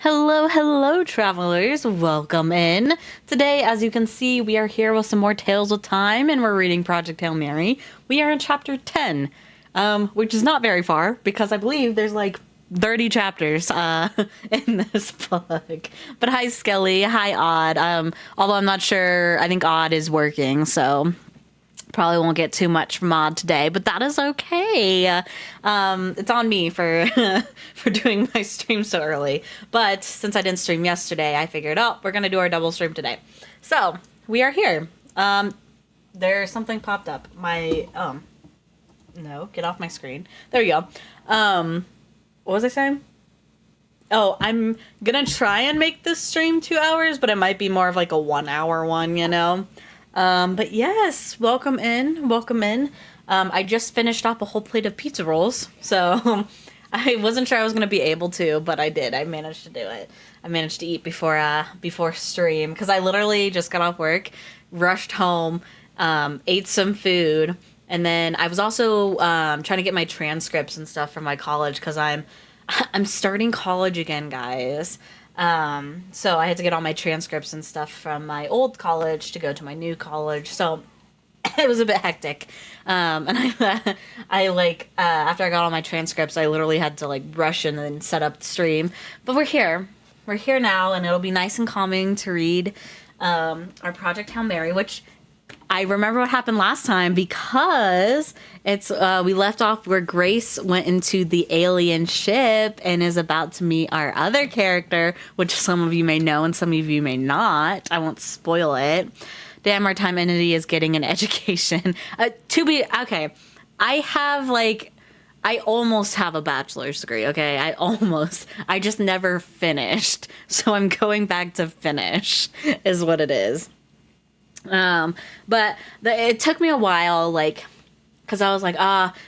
Hello, hello, travelers. Welcome in. Today, as you can see, we are here with some more Tales of Time, and we're reading Project Hail Mary. We are in chapter 10, which is not very far, because I believe there's like 30 chapters in this book. But hi, Skelly. Hi, Odd. Although I'm not sure, I think Odd is working, so probably won't get too much from Odd today, but that is okay. It's on me for for doing my stream so early. But since I didn't stream yesterday, I figured, oh, we're gonna do our double stream today. So we are here. There's something popped up. No, get off my screen. There you go. What was I saying? Oh, I'm gonna try and make this stream 2 hours, but it might be more of like a 1 hour one, you know? But yes, welcome in, welcome in. I just finished off a whole plate of pizza rolls, so I wasn't sure I was going to be able to, but I did. I managed to do it. I managed to eat before stream, because I literally just got off work, rushed home, ate some food, and then I was also trying to get my transcripts and stuff from my college, because I'm starting college again, guys. So I had to get all my transcripts and stuff from my old college to go to my new college. So it was a bit hectic. And after I got all my transcripts, I literally had to like rush in and set up the stream. But we're here. We're here now, and it'll be nice and calming to read, our Project Hail Mary, which I remember what happened last time, because it's we left off where Grace went into the alien ship and is about to meet our other character, which some of you may know and some of you may not. I won't spoil it. Damn, our time entity is getting an education. Okay, I almost have a bachelor's degree, okay? I just never finished. So I'm going back to finish, is what it is. But it took me a while, like, because I was like,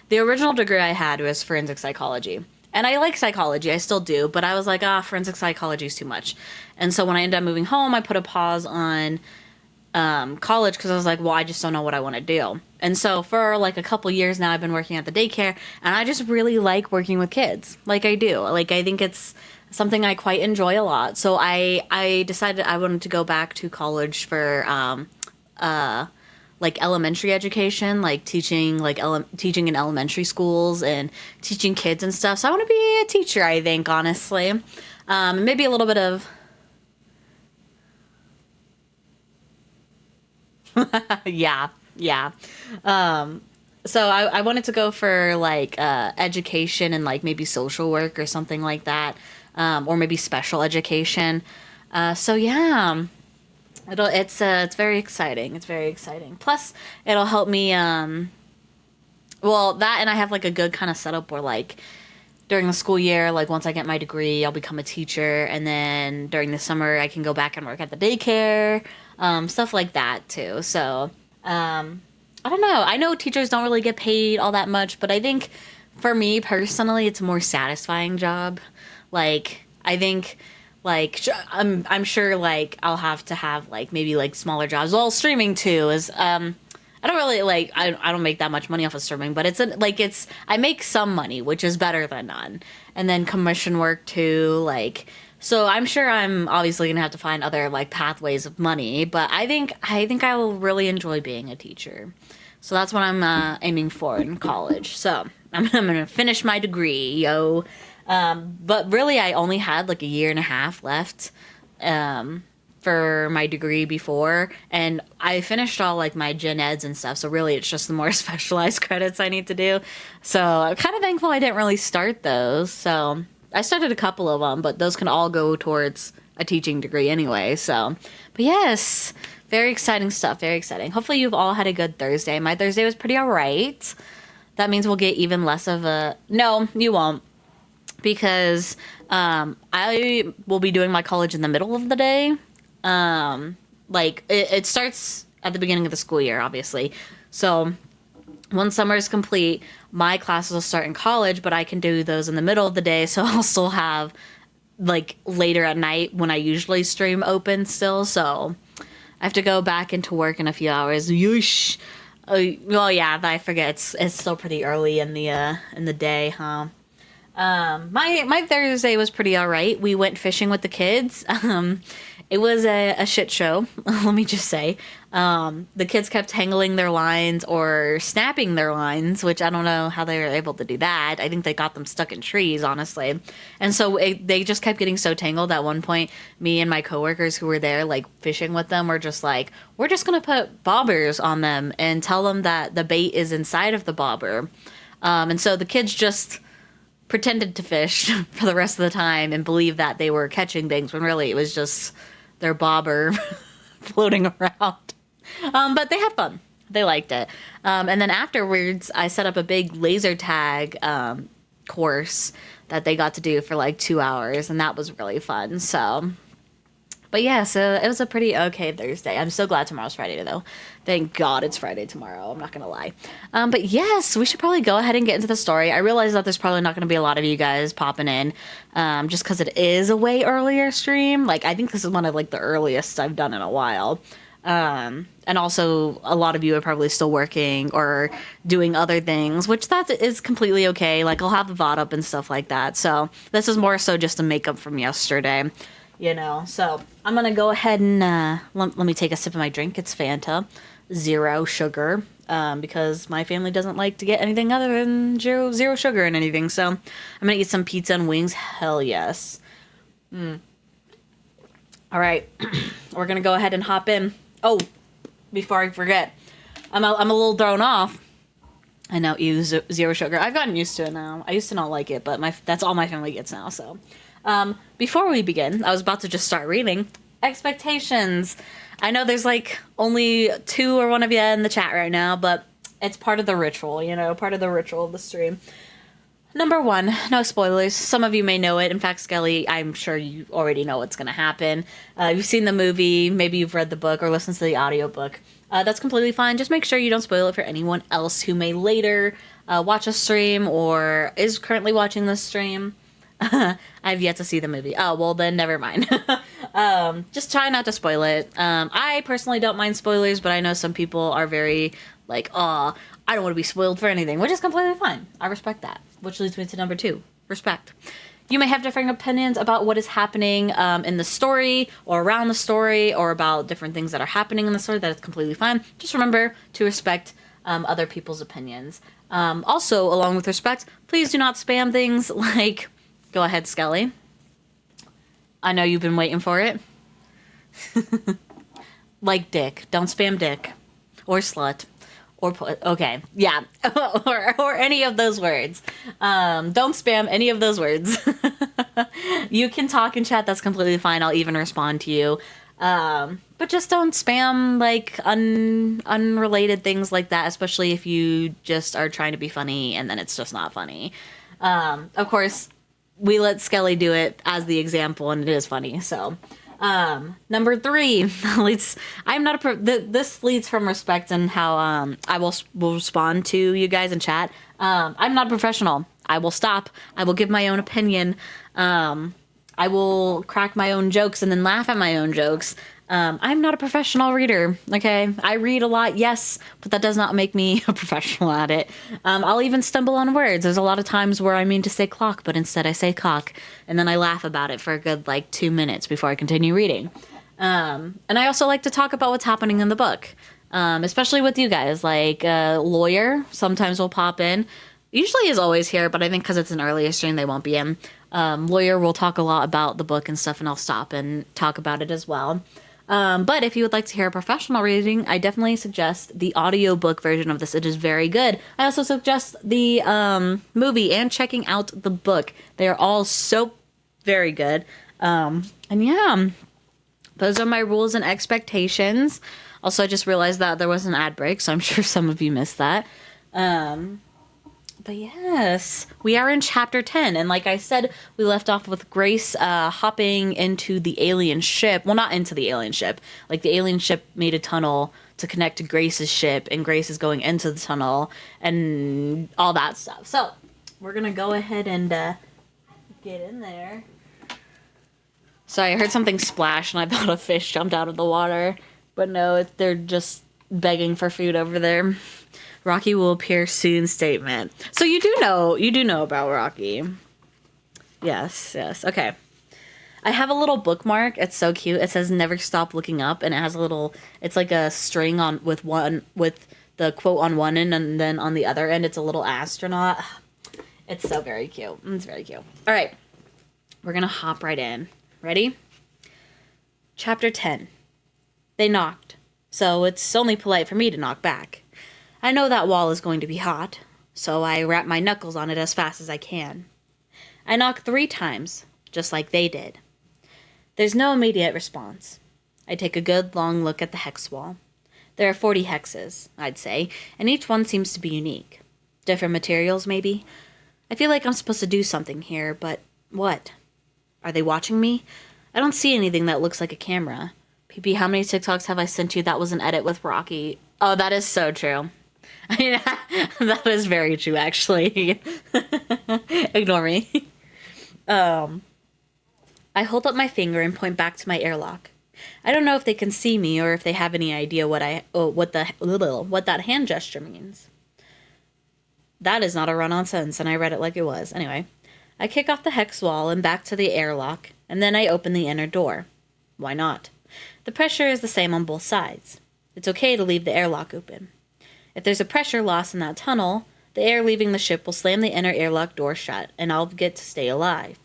the original degree I had was forensic psychology. And I like psychology, I still do, but I was like, forensic psychology is too much. And so when I ended up moving home, I put a pause on college, because I was like, well, I just don't know what I want to do. And so for like a couple years now, I've been working at the daycare, and I just really like working with kids. Like I do. Like I think it's something I quite enjoy a lot. So I decided I wanted to go back to college for like elementary education, like teaching teaching in elementary schools and teaching kids and stuff. So I want to be a teacher, I think, honestly. Maybe a little bit of yeah. So I wanted to go for like education and like maybe social work or something like that, or maybe special education. So yeah. It's very exciting. It's very exciting. Plus, it'll help me. Well, that, and I have like a good kind of setup where like during the school year, like once I get my degree, I'll become a teacher, and then during the summer, I can go back and work at the daycare, stuff like that too. So, I don't know. I know teachers don't really get paid all that much, but I think for me personally, it's a more satisfying job. Like I think. Like I'm sure like I'll have to have like maybe like smaller jobs. Well, streaming too is I don't really like I don't make that much money off of streaming, but I make some money, which is better than none. And then commission work too, like, so I'm sure I'm obviously gonna have to find other like pathways of money, but I think I will really enjoy being a teacher. So that's what I'm aiming for in college. So I'm gonna finish my degree, yo. But really, I only had like a year and a half left for my degree before, and I finished all like my gen eds and stuff. So really, it's just the more specialized credits I need to do. So I'm kind of thankful I didn't really start those. So I started a couple of them, but those can all go towards a teaching degree anyway. So, but yes, very exciting stuff. Very exciting. Hopefully, you've all had a good Thursday. My Thursday was pretty alright. That means we'll get even less of a. No, you won't. Because I will be doing my college in the middle of the day. Like, it starts at the beginning of the school year, obviously. So, when summer is complete, my classes will start in college, but I can do those in the middle of the day, so I'll still have, like, later at night when I usually stream open still. So, I have to go back into work in a few hours. Yeesh. Well, yeah, I forget. It's still pretty early in the day, huh? My Thursday was pretty all right. We went fishing with the kids. It was a shit show, let me just say. The kids kept tangling their lines or snapping their lines, which I don't know how they were able to do that. I think they got them stuck in trees, honestly. And so they just kept getting so tangled. At one point, me and my coworkers who were there, like fishing with them, were just like, we're just gonna put bobbers on them and tell them that the bait is inside of the bobber. And so the kids just pretended to fish for the rest of the time and believed that they were catching things when really it was just their bobber floating around. But they had fun. They liked it. And then afterwards, I set up a big laser tag course that they got to do for like 2 hours, and that was really fun. So, but yeah, so it was a pretty okay Thursday. I'm so glad tomorrow's Friday, though. Thank God it's Friday tomorrow. I'm not going to lie. But yes, we should probably go ahead and get into the story. I realize that there's probably not going to be a lot of you guys popping in just because it is a way earlier stream. Like, I think this is one of, like, the earliest I've done in a while. And also, a lot of you are probably still working or doing other things, which that is completely okay. Like, I'll have the VOD up and stuff like that. So, this is more so just a makeup from yesterday. You know, so I'm going to go ahead and let me take a sip of my drink. It's Fanta, 0 sugar, because my family doesn't like to get anything other than zero sugar in anything. So I'm going to eat some pizza and wings. Hell yes. All right. We're going to go ahead and hop in. Oh, before I forget, I'm a little thrown off. I know, ew, 0 sugar. I've gotten used to it now. I used to not like it, but that's all my family gets now, so... before we begin, I was about to just start reading expectations. I know there's like only 2 or 1 of you in the chat right now, but it's part of the ritual, you know, part of the ritual of the stream. Number 1, no spoilers. Some of you may know it. In fact, Skelly, I'm sure you already know what's going to happen. You've seen the movie, maybe you've read the book or listened to the audiobook. That's completely fine. Just make sure you don't spoil it for anyone else who may later watch a stream or is currently watching this stream. I've yet to see the movie. Oh, well then never mind. Just try not to spoil it. I personally don't mind spoilers, but I know some people are very like, oh, I don't want to be spoiled for anything, which is completely fine. I respect that. Which leads me to number 2, respect. You may have different opinions about what is happening in the story or around the story or about different things that are happening in the story. That is completely fine. Just remember to respect other people's opinions. Also, along with respect, please do not spam things like... Go ahead, Skelly. I know you've been waiting for it. Like dick. Don't spam dick. Or slut. Or okay. Yeah. or any of those words. Don't spam any of those words. You can talk in chat. That's completely fine. I'll even respond to you. But just don't spam like unrelated things like that, especially if you just are trying to be funny and then it's just not funny. Of course... We let Skelly do it as the example, and it is funny. So, number 3 leads. I'm not this leads from respect and how I will respond to you guys in chat. I'm not a professional. I will stop. I will give my own opinion. I will crack my own jokes and then laugh at my own jokes. I'm not a professional reader, okay? I read a lot, yes, but that does not make me a professional at it. I'll even stumble on words. There's a lot of times where I mean to say clock, but instead I say cock, and then I laugh about it for a good, 2 minutes before I continue reading. And I also like to talk about what's happening in the book, especially with you guys. Lawyer sometimes will pop in. Usually is always here, but I think because it's an earlier stream, they won't be in. Lawyer will talk a lot about the book and stuff, and I'll stop and talk about it as well. But if you would like to hear a professional reading, I definitely suggest the audiobook version of this. It is very good. I also suggest the movie and checking out the book. They are all so very good. And yeah, those are my rules and expectations. Also, I just realized that there was an ad break, so I'm sure some of you missed that. But yes, we are in chapter 10, and like I said, we left off with Grace hopping into the alien ship. Well, not into the alien ship. Like, the alien ship made a tunnel to connect to Grace's ship, and Grace is going into the tunnel, and all that stuff. So, we're gonna go ahead and get in there. Sorry, I heard something splash, and I thought a fish jumped out of the water. But no, they're just begging for food over there. Rocky will appear soon statement. So you do know about Rocky. Yes, yes. Okay. I have a little bookmark. It's so cute. It says "Never stop looking up," and it has a little. It's like a string on with the quote on one end, and then on the other end, it's a little astronaut. It's so very cute. It's very cute. All right, we're gonna hop right in. Ready? Chapter 10. They knocked, so it's only polite for me to knock back. I know that wall is going to be hot, so I wrap my knuckles on it as fast as I can. I knock 3 times, just like they did. There's no immediate response. I take a good long look at the hex wall. There are 40 hexes, I'd say, and each one seems to be unique. Different materials, maybe? I feel like I'm supposed to do something here, but what? Are they watching me? I don't see anything that looks like a camera. PP, how many TikToks have I sent you that was an edit with Rocky? Oh, that is so true. I mean, that is very true, actually. Ignore me. I hold up my finger and point back to my airlock. I don't know if they can see me or if they have any idea what that hand gesture means. That is not a run-on sentence, and I read it like it was. Anyway, I kick off the hex wall and back to the airlock, and then I open the inner door. Why not? The pressure is the same on both sides. It's okay to leave the airlock open. If there's a pressure loss in that tunnel, the air leaving the ship will slam the inner airlock door shut, and I'll get to stay alive.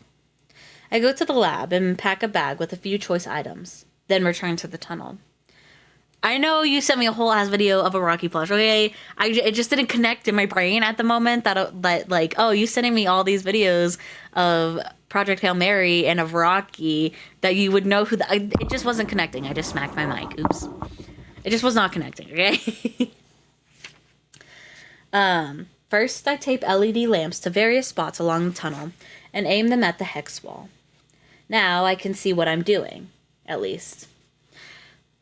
I go to the lab and pack a bag with a few choice items, then return to the tunnel. I know you sent me a whole ass video of a Rocky plush, okay? It just didn't connect in my brain at the moment that like, oh, you sending me all these videos of Project Hail Mary and of Rocky that you would know who it just wasn't connecting. I just smacked my mic. Oops. It just was not connecting, okay? First, I tape LED lamps to various spots along the tunnel and aim them at the hex wall. Now I can see what I'm doing, at least.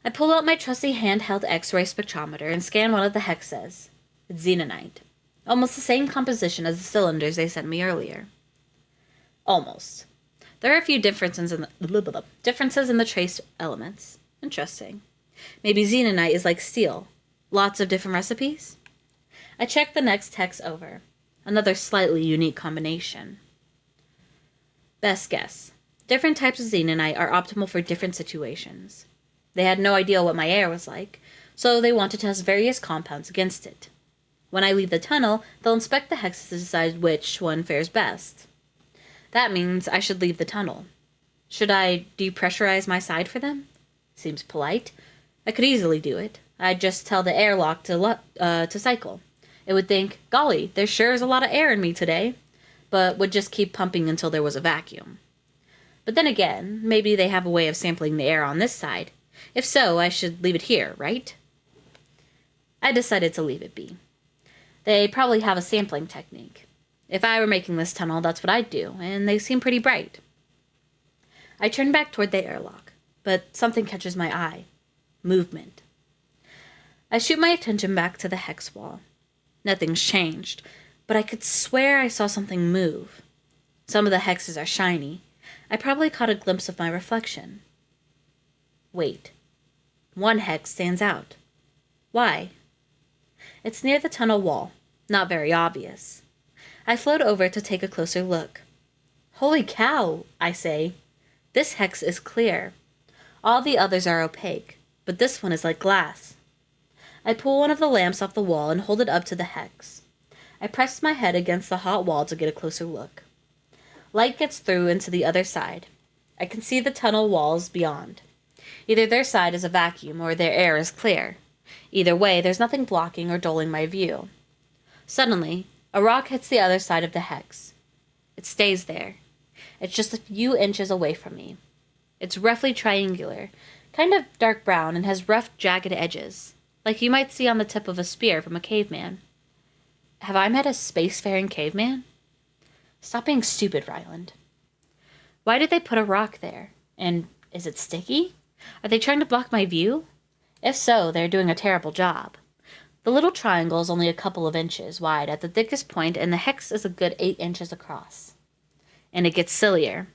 I pull out my trusty handheld X-ray spectrometer and scan one of the hexes. It's xenonite. Almost the same composition as the cylinders they sent me earlier. Almost. There are a few differences in the trace elements. Interesting. Maybe xenonite is like steel. Lots of different recipes? I check the next hex over. Another slightly unique combination. Best guess. Different types of xenonite are optimal for different situations. They had no idea what my air was like, so they want to test various compounds against it. When I leave the tunnel, they'll inspect the hexes to decide which one fares best. That means I should leave the tunnel. Should I depressurize my side for them? Seems polite. I could easily do it. I'd just tell the airlock to cycle. It would think, golly, there sure is a lot of air in me today, but would just keep pumping until there was a vacuum. But then again, maybe they have a way of sampling the air on this side. If so, I should leave it here, right? I decided to leave it be. They probably have a sampling technique. If I were making this tunnel, that's what I'd do, and they seem pretty bright. I turn back toward the airlock, but something catches my eye. Movement. I shoot my attention back to the hex wall. Nothing's changed, but I could swear I saw something move. Some of the hexes are shiny. I probably caught a glimpse of my reflection. Wait. One hex stands out. Why? It's near the tunnel wall. Not very obvious. I float over to take a closer look. Holy cow, I say. This hex is clear. All the others are opaque, but this one is like glass. I pull one of the lamps off the wall and hold it up to the hex. I press my head against the hot wall to get a closer look. Light gets through into the other side. I can see the tunnel walls beyond. Either their side is a vacuum or their air is clear. Either way, there's nothing blocking or dulling my view. Suddenly, a rock hits the other side of the hex. It stays there. It's just a few inches away from me. It's roughly triangular, kind of dark brown, and has rough, jagged edges, like you might see on the tip of a spear from a caveman. Have I met a spacefaring caveman? Stop being stupid, Ryland. Why did they put a rock there? And is it sticky? Are they trying to block my view? If so, they're doing a terrible job. The little triangle is only a couple of inches wide at the thickest point, and the hex is a good 8 inches across. And it gets sillier.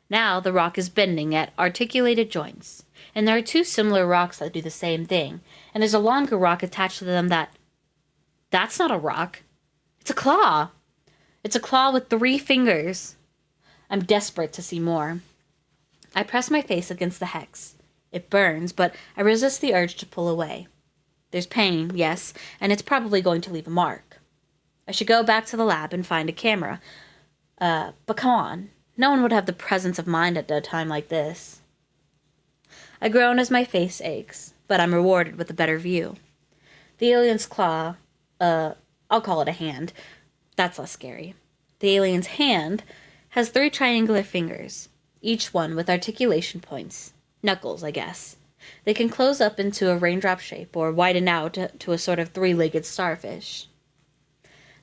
Now the rock is bending at articulated joints, and there are 2 similar rocks that do the same thing, and there's a longer rock attached to them That's not a rock. It's a claw. It's a claw with 3 fingers. I'm desperate to see more. I press my face against the hex. It burns, but I resist the urge to pull away. There's pain, yes, and it's probably going to leave a mark. I should go back to the lab and find a camera. But come on. No one would have the presence of mind at a time like this. I groan as my face aches, but I'm rewarded with a better view. The alien's claw, I'll call it a hand. That's less scary. The alien's hand has 3 triangular fingers, each one with articulation points. Knuckles, I guess. They can close up into a raindrop shape or widen out to a sort of 3-legged starfish.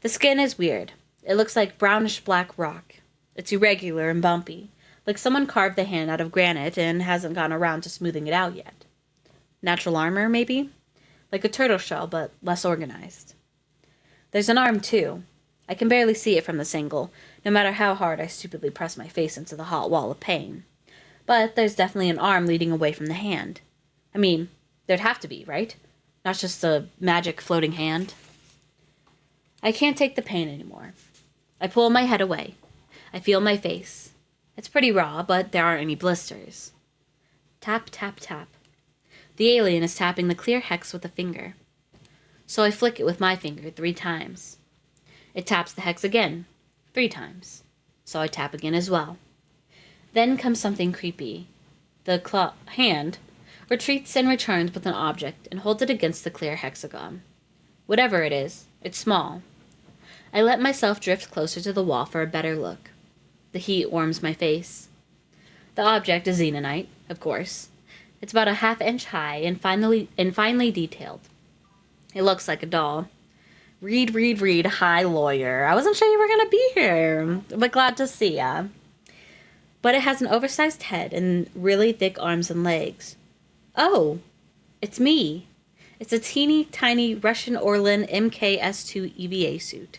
The skin is weird. It looks like brownish-black rock. It's irregular and bumpy, like someone carved the hand out of granite and hasn't gotten around to smoothing it out yet. Natural armor, maybe? Like a turtle shell, but less organized. There's an arm, too. I can barely see it from this angle, no matter how hard I stupidly press my face into the hot wall of pain. But there's definitely an arm leading away from the hand. I mean, there'd have to be, right? Not just a magic floating hand. I can't take the pain anymore. I pull my head away. I feel my face. It's pretty raw, but there aren't any blisters. Tap, tap, tap. The alien is tapping the clear hex with a finger. So I flick it with my finger 3 times. It taps the hex again, 3 times. So I tap again as well. Then comes something creepy. The hand retreats and returns with an object and holds it against the clear hexagon. Whatever it is, it's small. I let myself drift closer to the wall for a better look. The heat warms my face. The object is xenonite, of course. It's about a 1/2 inch high and finely detailed. It looks like a doll. Read. Hi, lawyer. I wasn't sure you were going to be here, but glad to see ya. But it has an oversized head and really thick arms and legs. Oh, it's me. It's a teeny tiny Russian Orlan MKS-2 EVA suit.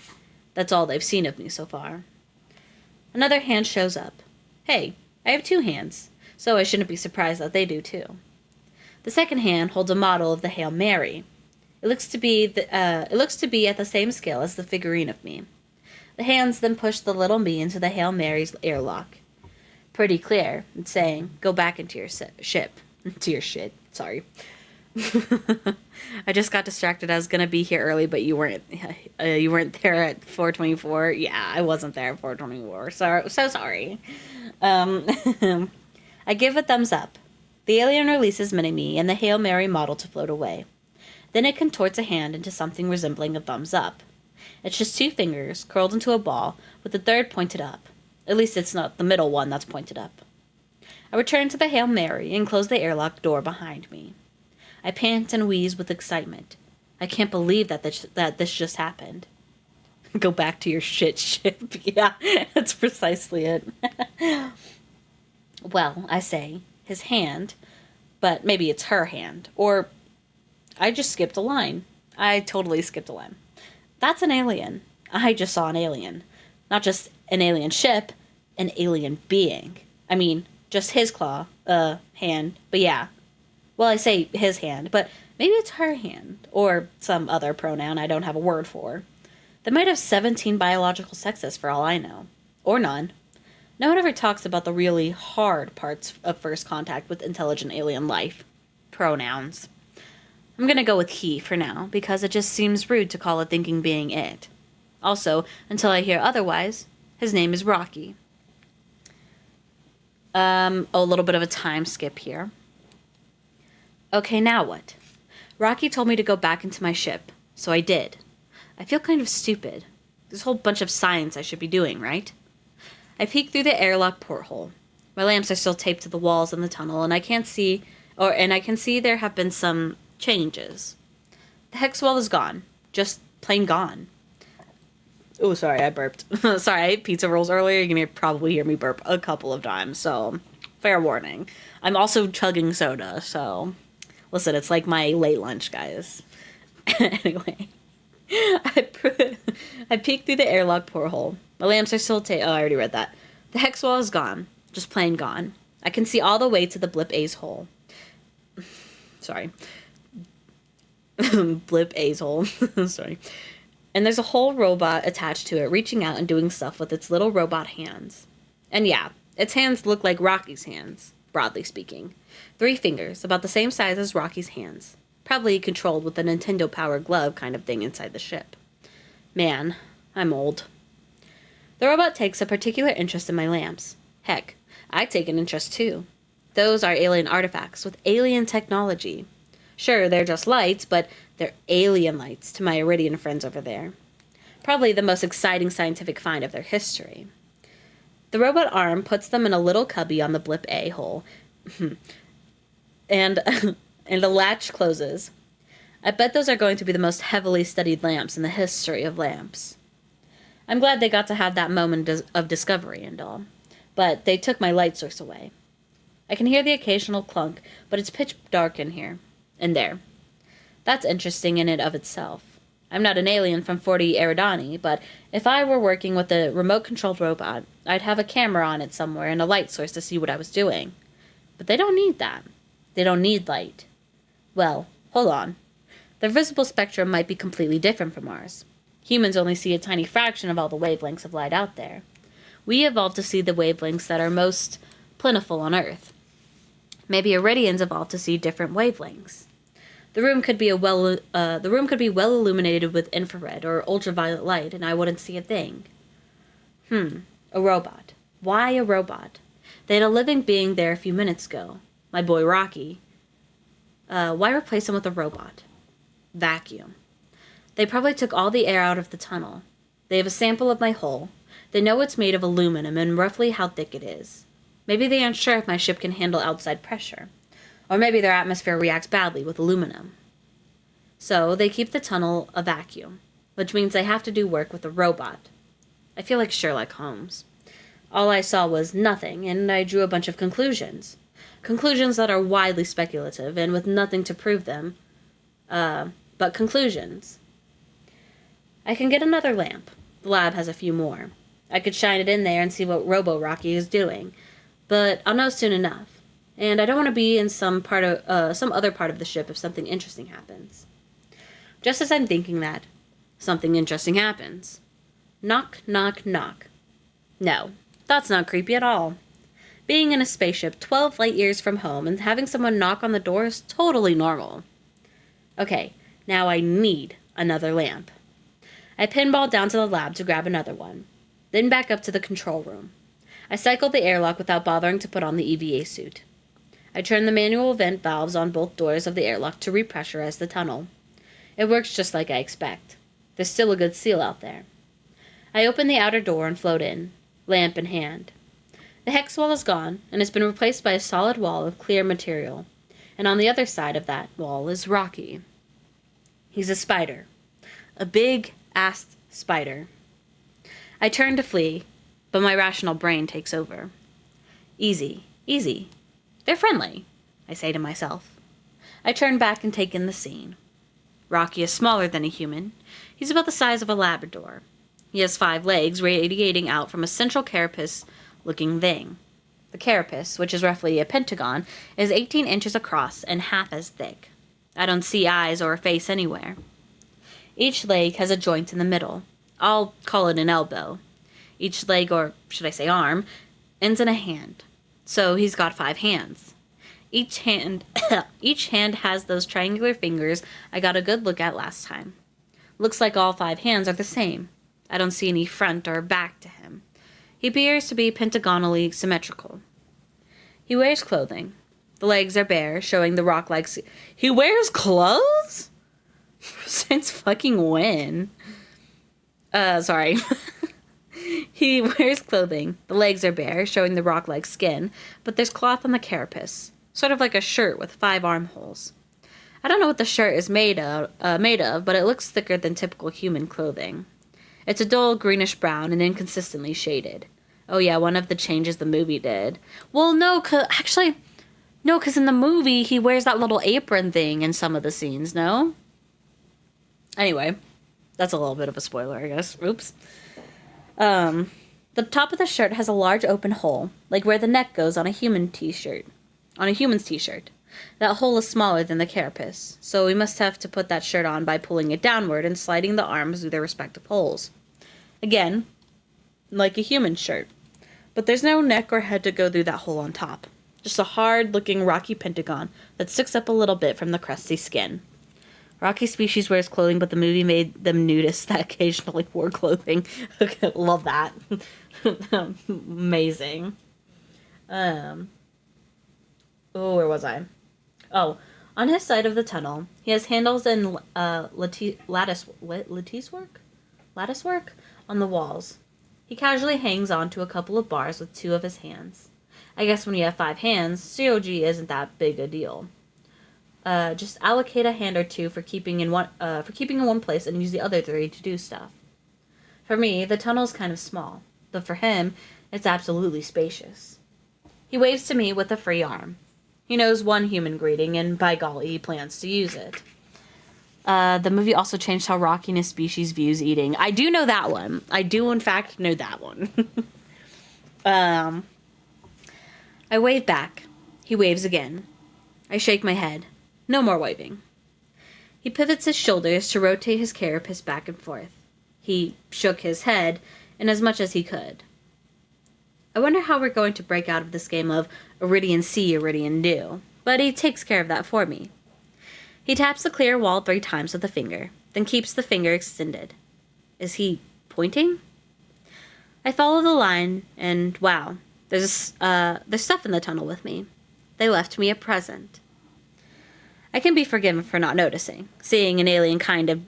That's all they've seen of me so far. Another hand shows up. Hey, I have 2 hands, so I shouldn't be surprised that they do too. The second hand holds a model of the Hail Mary. It looks to be at the same scale as the figurine of me. The hands then push the little me into the Hail Mary's airlock. Pretty clear. It's saying, go back into your ship. Into your shit. Sorry. I just got distracted. I was gonna be here early, but you weren't. You weren't there at 4:24. Yeah, I wasn't there at 4:24. So sorry. I give a thumbs up. The alien releases Mini-Me and the Hail Mary model to float away. Then it contorts a hand into something resembling a thumbs up. It's just 2 fingers curled into a ball with the third pointed up. At least it's not the middle one that's pointed up. I return to the Hail Mary and close the airlock door behind me. I pant and wheeze with excitement. I can't believe that this just happened. Go back to your shit ship. Yeah, that's precisely it. Well, I say, his hand, but maybe it's her hand. Or I just skipped a line. I totally skipped a line. That's an alien. I just saw an alien. Not just an alien ship, an alien being. I mean, just his claw, hand, but yeah. Well, I say his hand, but maybe it's her hand, or some other pronoun I don't have a word for. They might have 17 biological sexes for all I know. Or none. No one ever talks about the really hard parts of first contact with intelligent alien life. Pronouns. I'm gonna go with he for now, because it just seems rude to call a thinking being it. Also, until I hear otherwise, his name is Rocky. A little bit of a time skip here. Okay, now what? Rocky told me to go back into my ship, so I did. I feel kind of stupid. There's a whole bunch of science I should be doing, right? I peek through the airlock porthole. My lamps are still taped to the walls in the tunnel, and I can see there have been some changes. The hex wall is gone. Just plain gone. Oh, sorry, I burped. Sorry, I ate pizza rolls earlier. You can probably hear me burp a couple of times, so fair warning. I'm also chugging soda, so listen, it's like my late lunch, guys. Anyway, I peeked through the airlock porthole. My lamps are still I already read that. The hex wall is gone. Just plain gone. I can see all the way to the Blip A's hole. Sorry. Blip A's hole. Sorry. And there's a whole robot attached to it, reaching out and doing stuff with its little robot hands. And yeah, its hands look like Rocky's hands, broadly speaking. 3 fingers, about the same size as Rocky's hands. Probably controlled with a Nintendo Power Glove kind of thing inside the ship. Man, I'm old. The robot takes a particular interest in my lamps. Heck, I take an interest too. Those are alien artifacts with alien technology. Sure, they're just lights, but they're alien lights to my Iridian friends over there. Probably the most exciting scientific find of their history. The robot arm puts them in a little cubby on the blip A hole, and the latch closes. I bet those are going to be the most heavily studied lamps in the history of lamps. I'm glad they got to have that moment of discovery and all, but they took my light source away. I can hear the occasional clunk, but it's pitch dark in here. And there. That's interesting in and of itself. I'm not an alien from 40 Eridani, but if I were working with a remote-controlled robot, I'd have a camera on it somewhere and a light source to see what I was doing. But they don't need that. They don't need light. Well, hold on. Their visible spectrum might be completely different from ours. Humans only see a tiny fraction of all the wavelengths of light out there. We evolved to see the wavelengths that are most plentiful on Earth. Maybe Iridians evolved to see different wavelengths. The room could be well illuminated with infrared or ultraviolet light, and I wouldn't see a thing. A robot. Why a robot? They had a living being there a few minutes ago. My boy Rocky. Why replace him with a robot? Vacuum. They probably took all the air out of the tunnel. They have a sample of my hull. They know it's made of aluminum and roughly how thick it is. Maybe they aren't sure if my ship can handle outside pressure. Or maybe their atmosphere reacts badly with aluminum. So they keep the tunnel a vacuum, which means they have to do work with a robot. I feel like Sherlock Holmes. All I saw was nothing, and I drew a bunch of conclusions. Conclusions that are widely speculative and with nothing to prove them. But conclusions. I can get another lamp. The lab has a few more. I could shine it in there and see what Robo-Rocky is doing. But I'll know soon enough. And I don't want to be in some other part of the ship if something interesting happens. Just as I'm thinking that, something interesting happens. Knock, knock, knock. No, that's not creepy at all. Being in a spaceship 12 light years from home and having someone knock on the door is totally normal. Okay, now I need another lamp. I pinball down to the lab to grab another one, then back up to the control room. I cycle the airlock without bothering to put on the EVA suit. I turn the manual vent valves on both doors of the airlock to repressurize the tunnel. It works just like I expect. There's still a good seal out there. I open the outer door and float in, lamp in hand. The hex wall is gone, and has been replaced by a solid wall of clear material, and on the other side of that wall is Rocky. He's a spider. A big-assed spider. I turn to flee, but my rational brain takes over. Easy, easy. They're friendly, I say to myself. I turn back and take in the scene. Rocky is smaller than a human. He's about the size of a Labrador. He has 5 legs radiating out from a central carapace-looking thing. The carapace, which is roughly a pentagon, is 18 inches across and half as thick. I don't see eyes or a face anywhere. Each leg has a joint in the middle. I'll call it an elbow. Each leg, or should I say arm, ends in a hand. So he's got 5 hands. Each hand has those triangular fingers I got a good look at last time. Looks like all 5 hands are the same. I don't see any front or back to him. He appears to be pentagonally symmetrical. He wears clothing. The legs are bare, showing the rock-like... He wears clothes? Since fucking when? Sorry. He wears clothing. The legs are bare, showing the rock-like skin, but there's cloth on the carapace, sort of like a shirt with 5 armholes. I don't know what the shirt is made of, but it looks thicker than typical human clothing. It's a dull greenish-brown and inconsistently shaded. Oh yeah, one of the changes the movie did. Well, no, because in the movie, he wears that little apron thing in some of the scenes, no? Anyway, that's a little bit of a spoiler, I guess. Oops. The top of the shirt has a large open hole, like where the neck goes on a human's t-shirt. That hole is smaller than the carapace, so we must have to put that shirt on by pulling it downward and sliding the arms through their respective holes. Again, like a human shirt. But there's no neck or head to go through that hole on top. Just a hard-looking rocky pentagon that sticks up a little bit from the crusty skin. Rocky species wears clothing, but the movie made them nudists that occasionally wore clothing. Love that. Amazing. Where was I? Oh, on his side of the tunnel, he has handles and lattice work on the walls. He casually hangs on to a couple of bars with 2 of his hands. I guess when you have 5 hands, COG isn't that big a deal. Just allocate a hand or 2 for keeping in one place and use the other 3 to do stuff. For me, the tunnel's kind of small, but for him, it's absolutely spacious. He waves to me with a free arm. He knows one human greeting, and by golly, he plans to use it. The movie also changed how Rocky and his species views eating. I do know that one. I do, in fact, know that one. I wave back. He waves again. I shake my head. No more waving. He pivots his shoulders to rotate his carapace back and forth. He shook his head in as much as he could. I wonder how we're going to break out of this game of Iridian see, Iridian do, but he takes care of that for me. He taps the clear wall 3 times with a finger, then keeps the finger extended. Is he pointing? I follow the line, and wow, there's stuff in the tunnel with me. They left me a present. I can be forgiven for not noticing. Seeing an alien kind of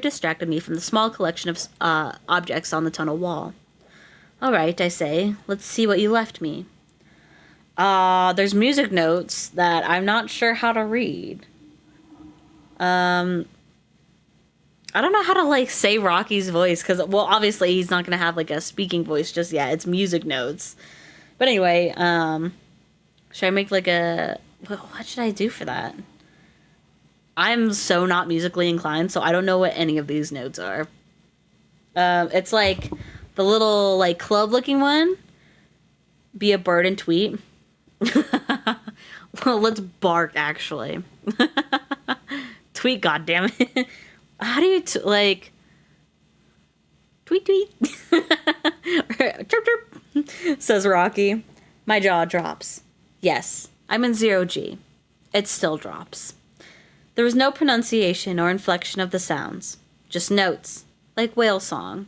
distracted me from the small collection of objects on the tunnel wall. All right, I say, let's see what you left me. There's music notes that I'm not sure how to read. I don't know how to, say Rocky's voice, because, well, obviously he's not going to have, a speaking voice just yet. It's music notes. But anyway, should I make, what should I do for that? I'm so not musically inclined, so I don't know what any of these notes are. It's, the little, club-looking one. Be a bird and tweet. Well, let's bark, actually. Tweet, goddammit. How do you, tweet, tweet. Chirp, chirp, says Rocky. My jaw drops. Yes, I'm in 0G. It still drops. There was no pronunciation or inflection of the sounds. Just notes, like whale song.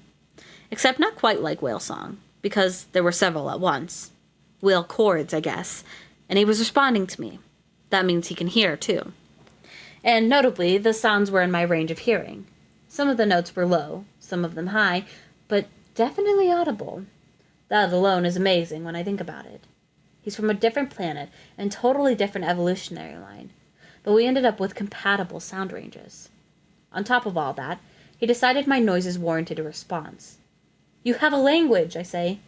Except not quite like whale song, because there were several at once. Whale chords, I guess. And he was responding to me. That means he can hear, too. And notably, the sounds were in my range of hearing. Some of the notes were low, some of them high, but definitely audible. That alone is amazing when I think about it. He's from a different planet and totally different evolutionary line. But we ended up with compatible sound ranges. On top of all that, he decided my noises warranted a response. You have a language, I say.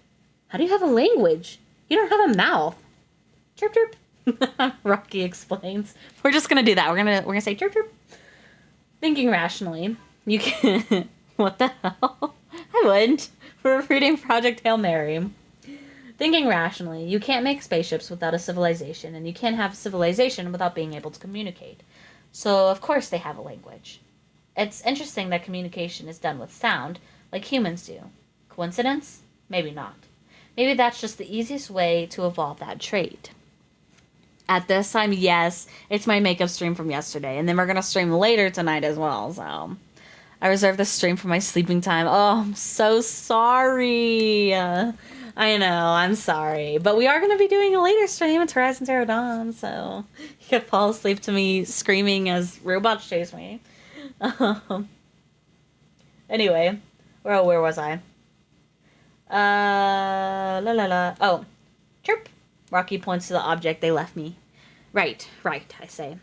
How do you have a language? You don't have a mouth. Chirp, chirp. Rocky explains. We're just gonna do that. We're gonna say chirp, chirp. Thinking rationally, you can... What the hell? I wouldn't. We're reading Project Hail Mary. Thinking rationally, you can't make spaceships without a civilization, and you can't have a civilization without being able to communicate. So, of course, they have a language. It's interesting that communication is done with sound, like humans do. Coincidence? Maybe not. Maybe that's just the easiest way to evolve that trait. At this time, yes, it's my makeup stream from yesterday, and then we're going to stream later tonight as well, so... I reserved this stream for my sleeping time. Oh, I'm so sorry. I know, I'm sorry. But we are going to be doing a later stream. It's Horizon Zero Dawn, so you could fall asleep to me screaming as robots chase me. Anyway, where was I? Oh, chirp. Rocky points to the object they left me. Right, I say.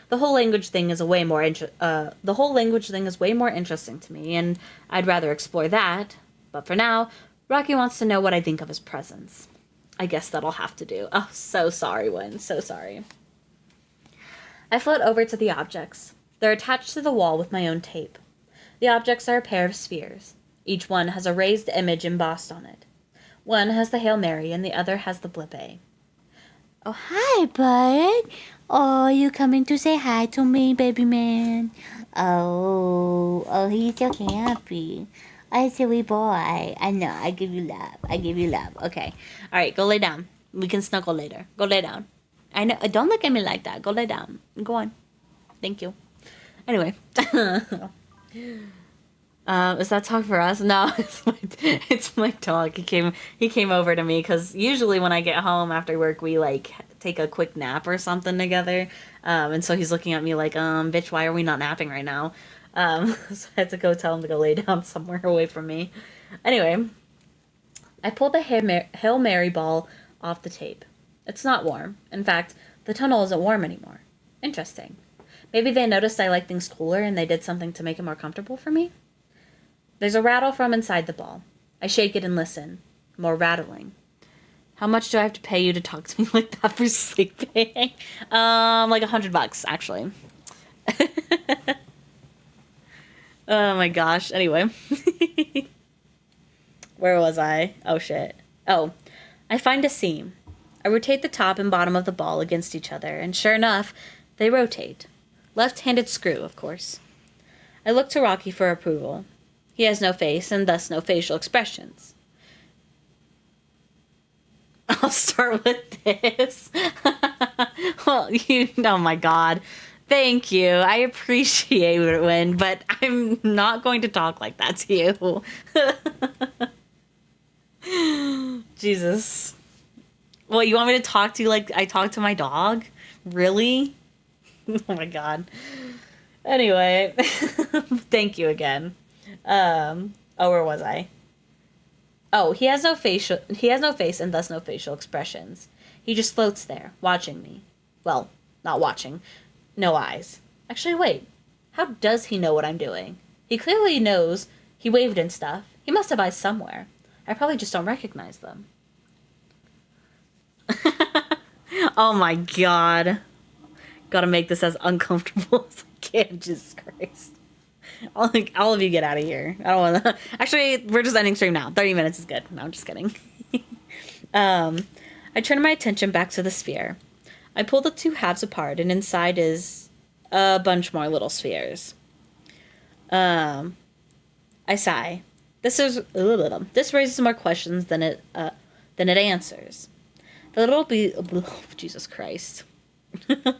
The whole language thing is way more interesting to me, and I'd rather explore that. But for now, Rocky wants to know what I think of his presence. I guess that'll have to do. Oh, so sorry, Wynn. So sorry. I float over to the objects. They're attached to the wall with my own tape. The objects are a pair of spheres. Each one has a raised image embossed on it. One has the Hail Mary, and the other has the blip A. Oh, hi, bud. Oh, you coming to say hi to me, baby man? Oh, he's so happy. I silly boy. I know. I give you love. I give you love. Okay. All right. Go lay down. We can snuggle later. Go lay down. I know. Don't look at me like that. Go lay down. Go on. Thank you. Anyway. Is that talk for us? No, it's my dog. He came over to me because usually when I get home after work, we like take a quick nap or something together. And so he's looking at me like, bitch, why are we not napping right now? So I had to go tell him to go lay down somewhere away from me. Anyway, I pulled the Hail Mary ball off the tape. It's not warm. In fact, the tunnel isn't warm anymore. Interesting. Maybe they noticed I like things cooler and they did something to make it more comfortable for me? There's a rattle from inside the ball. I shake it and listen. More rattling. How much do I have to pay you to talk to me like that for sleeping? Like $100, actually. Oh my gosh. Anyway. Where was I? Oh shit. Oh. I find a seam. I rotate the top and bottom of the ball against each other, and sure enough, they rotate. Left-handed screw, of course. I look to Rocky for approval. He has no face, and thus no facial expressions. I'll start with this. Well, oh my god. Thank you. I appreciate it, Win, but I'm not going to talk like that to you. Jesus. Well, you want me to talk to you like I talk to my dog? Really? Oh my god. Anyway. Thank you again. Where was I? Oh, he has no face and thus no facial expressions. He just floats there, watching me. Well, not watching. No eyes. Actually, wait. How does he know what I'm doing? He clearly knows. He waved and stuff. He must have eyes somewhere. I probably just don't recognize them. Oh my god. Gotta make this as uncomfortable as I can, Jesus Christ. All of you get out of here. I don't want to. Actually, we're just ending stream now. 30 minutes is good. No, I'm just kidding. I turn my attention back to the sphere. I pull the two halves apart, and inside is a bunch more little spheres. I sigh. This raises more questions than it answers. The little Jesus Christ. The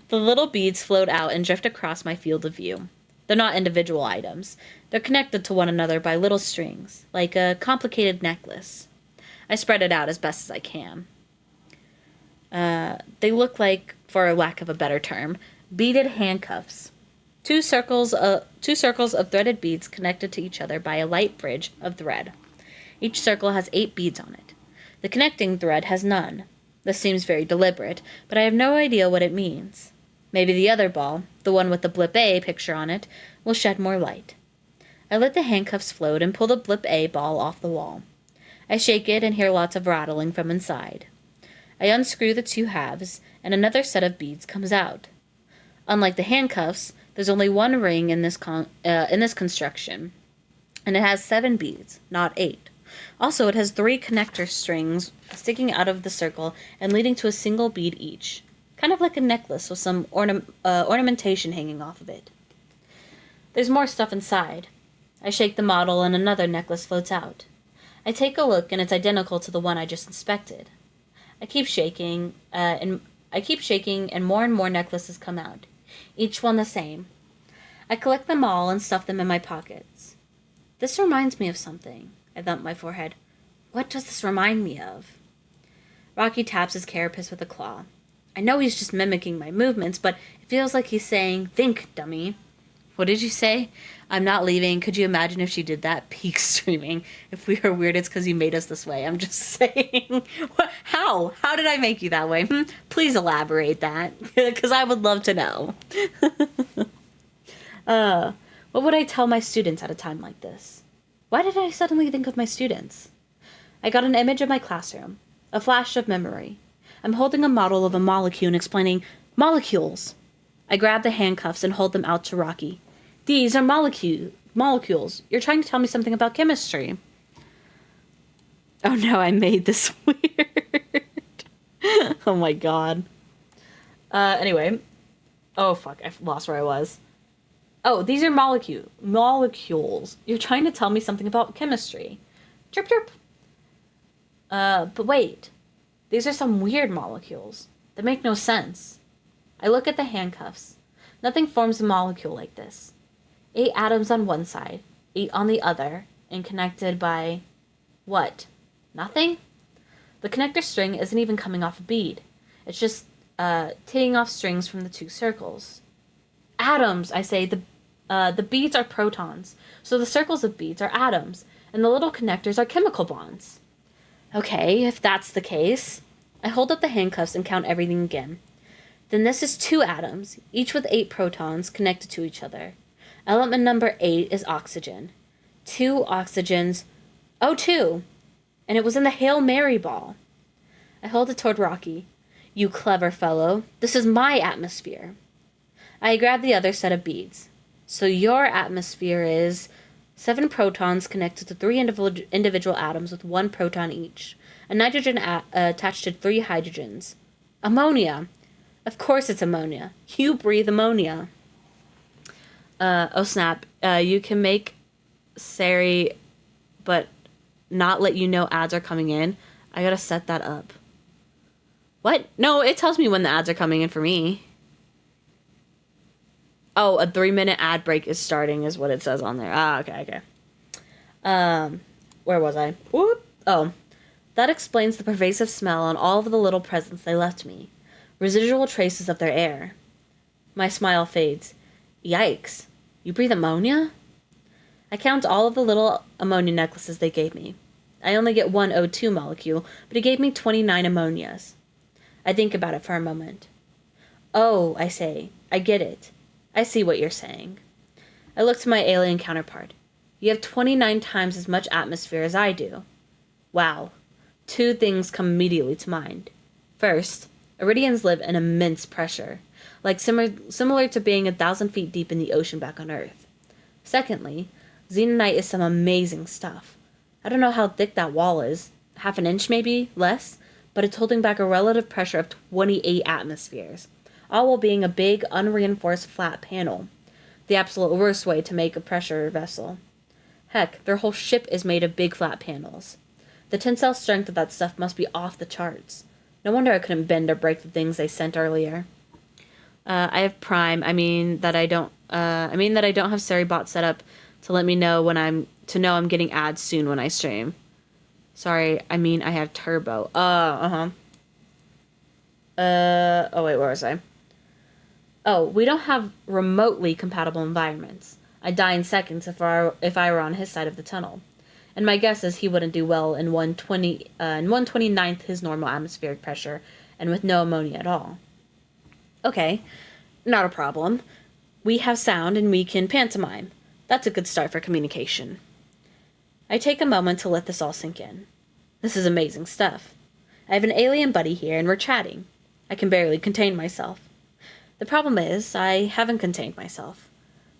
little beads float out and drift across my field of view. They're not individual items. They're connected to one another by little strings, like a complicated necklace. I spread it out as best as I can. They look like, for lack of a better term, beaded handcuffs. Two circles of threaded beads connected to each other by a light bridge of thread. Each circle has 8 beads on it. The connecting thread has none. This seems very deliberate, but I have no idea what it means. Maybe the other ball, the one with the Blip A picture on it, will shed more light. I let the handcuffs float and pull the Blip A ball off the wall. I shake it and hear lots of rattling from inside. I unscrew the two halves, and another set of beads comes out. Unlike the handcuffs, there's only one ring in this construction, and it has 7 beads, not 8. Also, it has 3 connector strings sticking out of the circle and leading to a single bead each. Kind of like a necklace with some ornamentation hanging off of it. There's more stuff inside. I shake the model and another necklace floats out. I take a look and it's identical to the one I just inspected. I keep shaking and more necklaces come out. Each one the same. I collect them all and stuff them in my pockets. This reminds me of something. I thump my forehead. What does this remind me of? Rocky taps his carapace with a claw. I know he's just mimicking my movements, but it feels like he's saying, think, dummy. What did you say? I'm not leaving. Could you imagine if she did that? Peak streaming. If we are weird, it's because you made us this way. I'm just saying. How? How did I make you that way? Please elaborate that, because I would love to know. What would I tell my students at a time like this? Why did I suddenly think of my students? I got an image of my classroom. A flash of memory. I'm holding a model of a molecule and explaining, molecules. I grab the handcuffs and hold them out to Rocky. These are molecules. You're trying to tell me something about chemistry. Oh no, I made this weird. Oh my god. Anyway. Oh fuck, I lost where I was. Oh, these are molecules. You're trying to tell me something about chemistry. Chirp, chirp. But wait. These are some weird molecules that make no sense. I look at the handcuffs. Nothing forms a molecule like this. 8 atoms on one side, 8 on the other, and connected by... what? Nothing? The connector string isn't even coming off a bead. It's just, teeing off strings from the 2 circles. Atoms, I say. The beads are protons, so the circles of beads are atoms, and the little connectors are chemical bonds. Okay, if that's the case. I hold up the handcuffs and count everything again. Then this is 2 atoms, each with 8 protons connected to each other. Element number 8 is oxygen. 2 oxygens. Oh, 2! And it was in the Hail Mary ball. I hold it toward Rocky. You clever fellow. This is my atmosphere. I grab the other set of beads. So your atmosphere is 7 protons connected to 3 individual atoms with 1 proton each. A nitrogen attached to 3 hydrogens. Ammonia. Of course it's ammonia. You breathe ammonia. Oh snap. You can make Sari, but not let you know ads are coming in. I gotta set that up. What? No, it tells me when the ads are coming in for me. Oh, a 3-minute ad break is starting is what it says on there. Ah, okay. Where was I? Whoop. Oh, that explains the pervasive smell on all of the little presents they left me. Residual traces of their air. My smile fades. Yikes. You breathe ammonia? I count all of the little ammonia necklaces they gave me. I only get 1 O2 molecule, but he gave me 29 ammonias. I think about it for a moment. Oh, I say, I get it. I see what you're saying. I look to my alien counterpart. You have 29 times as much atmosphere as I do. Wow. 2 things come immediately to mind. First, Iridians live in immense pressure, like similar to being 1,000 feet deep in the ocean back on Earth. Secondly, xenonite is some amazing stuff. I don't know how thick that wall is, 1/2 inch maybe, less, but it's holding back a relative pressure of 28 atmospheres, all while being a big, unreinforced flat panel. The absolute worst way to make a pressure vessel. Heck, their whole ship is made of big flat panels. The tensile strength of that stuff must be off the charts. No wonder I couldn't bend or break the things they sent earlier. I have Prime. I mean that I don't have Seribot set up to let me know when I'm getting ads soon when I stream. Sorry, I mean I have Turbo. Oh wait, where was I? Oh, we don't have remotely compatible environments. I'd die in seconds if I were on his side of the tunnel. And my guess is he wouldn't do well in 1/29th his normal atmospheric pressure, and with no ammonia at all. Okay, not a problem. We have sound and we can pantomime. That's a good start for communication. I take a moment to let this all sink in. This is amazing stuff. I have an alien buddy here and we're chatting. I can barely contain myself. The problem is, I haven't contained myself.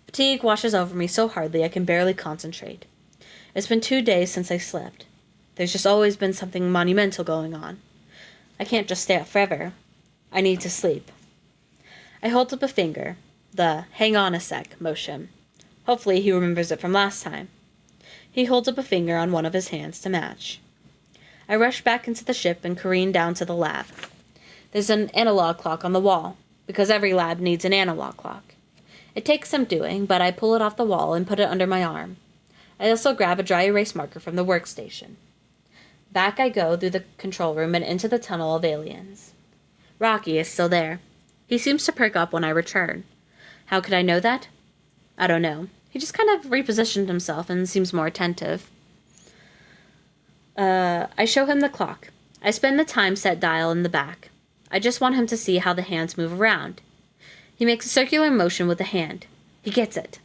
Fatigue washes over me so hardly I can barely concentrate. It's been 2 days since I slept. There's just always been something monumental going on. I can't just stay up forever. I need to sleep. I hold up a finger, the hang on a sec motion. Hopefully he remembers it from last time. He holds up a finger on one of his hands to match. I rush back into the ship and careen down to the lab. There's an analog clock on the wall, because every lab needs an analog clock. It takes some doing, but I pull it off the wall and put it under my arm. I also grab a dry erase marker from the workstation. Back I go through the control room and into the tunnel of aliens. Rocky is still there. He seems to perk up when I return. How could I know that? I don't know. He just kind of repositioned himself and seems more attentive. I show him the clock. I spin the time set dial in the back. I just want him to see how the hands move around. He makes a circular motion with the hand. He gets it.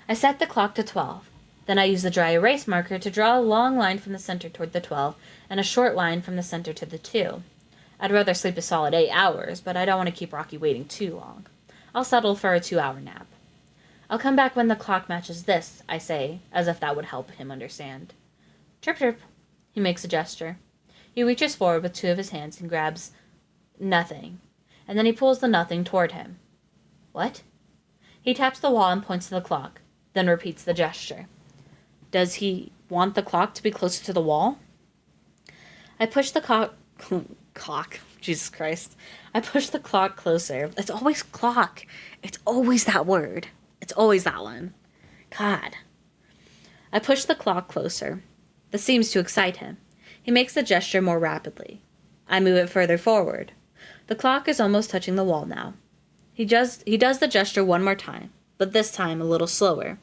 I set the clock to 12. Then I use the dry erase marker to draw a long line from the center toward the 12 and a short line from the center to the 2. I'd rather sleep a solid 8 hours, but I don't want to keep Rocky waiting too long. I'll settle for a 2-hour nap. I'll come back when the clock matches this, I say, as if that would help him understand. Chirp, chirp. He makes a gesture. He reaches forward with 2 of his hands and grabs nothing, and then he pulls the nothing toward him. What? He taps the wall and points to the clock, then repeats the gesture. Does he want the clock to be closer to the wall? I push the clock. Jesus Christ. I push the clock closer. It's always clock. It's always that word. It's always that one. God. I push the clock closer. This seems to excite him. He makes the gesture more rapidly. I move it further forward. The clock is almost touching the wall now. He does the gesture one more time, but this time a little slower.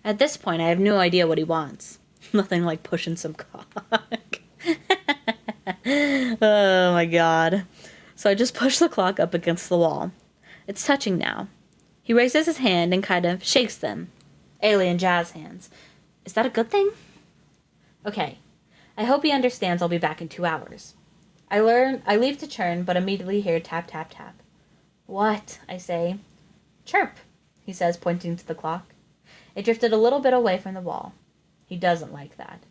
At this point, I have no idea what he wants. Nothing like pushing some cock. Oh my god. So I just push the clock up against the wall. It's touching now. He raises his hand and kind of shakes them. Alien jazz hands. Is that a good thing? Okay. I hope he understands I'll be back in 2 hours. I leave to churn, but immediately hear tap, tap, tap. What? I say. Chirp, he says, pointing to the clock. It drifted a little bit away from the wall. He doesn't like that.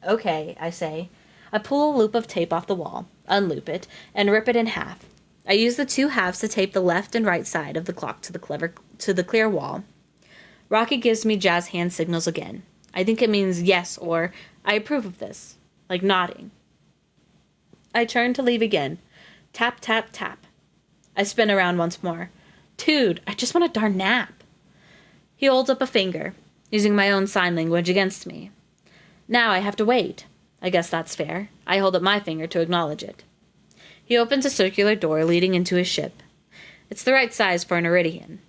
Okay, I say. I pull a loop of tape off the wall, unloop it, and rip it in half. I use the 2 halves to tape the left and right side of the clock to the clear wall. Rocky gives me jazz hand signals again. I think it means yes or I approve of this, like nodding. I turn to leave again. Tap, tap, tap. I spin around once more. Dude, I just want a darn nap. He holds up a finger, using my own sign language against me. Now I have to wait. I guess that's fair. I hold up my finger to acknowledge it. He opens a circular door leading into his ship. It's the right size for an Iridian.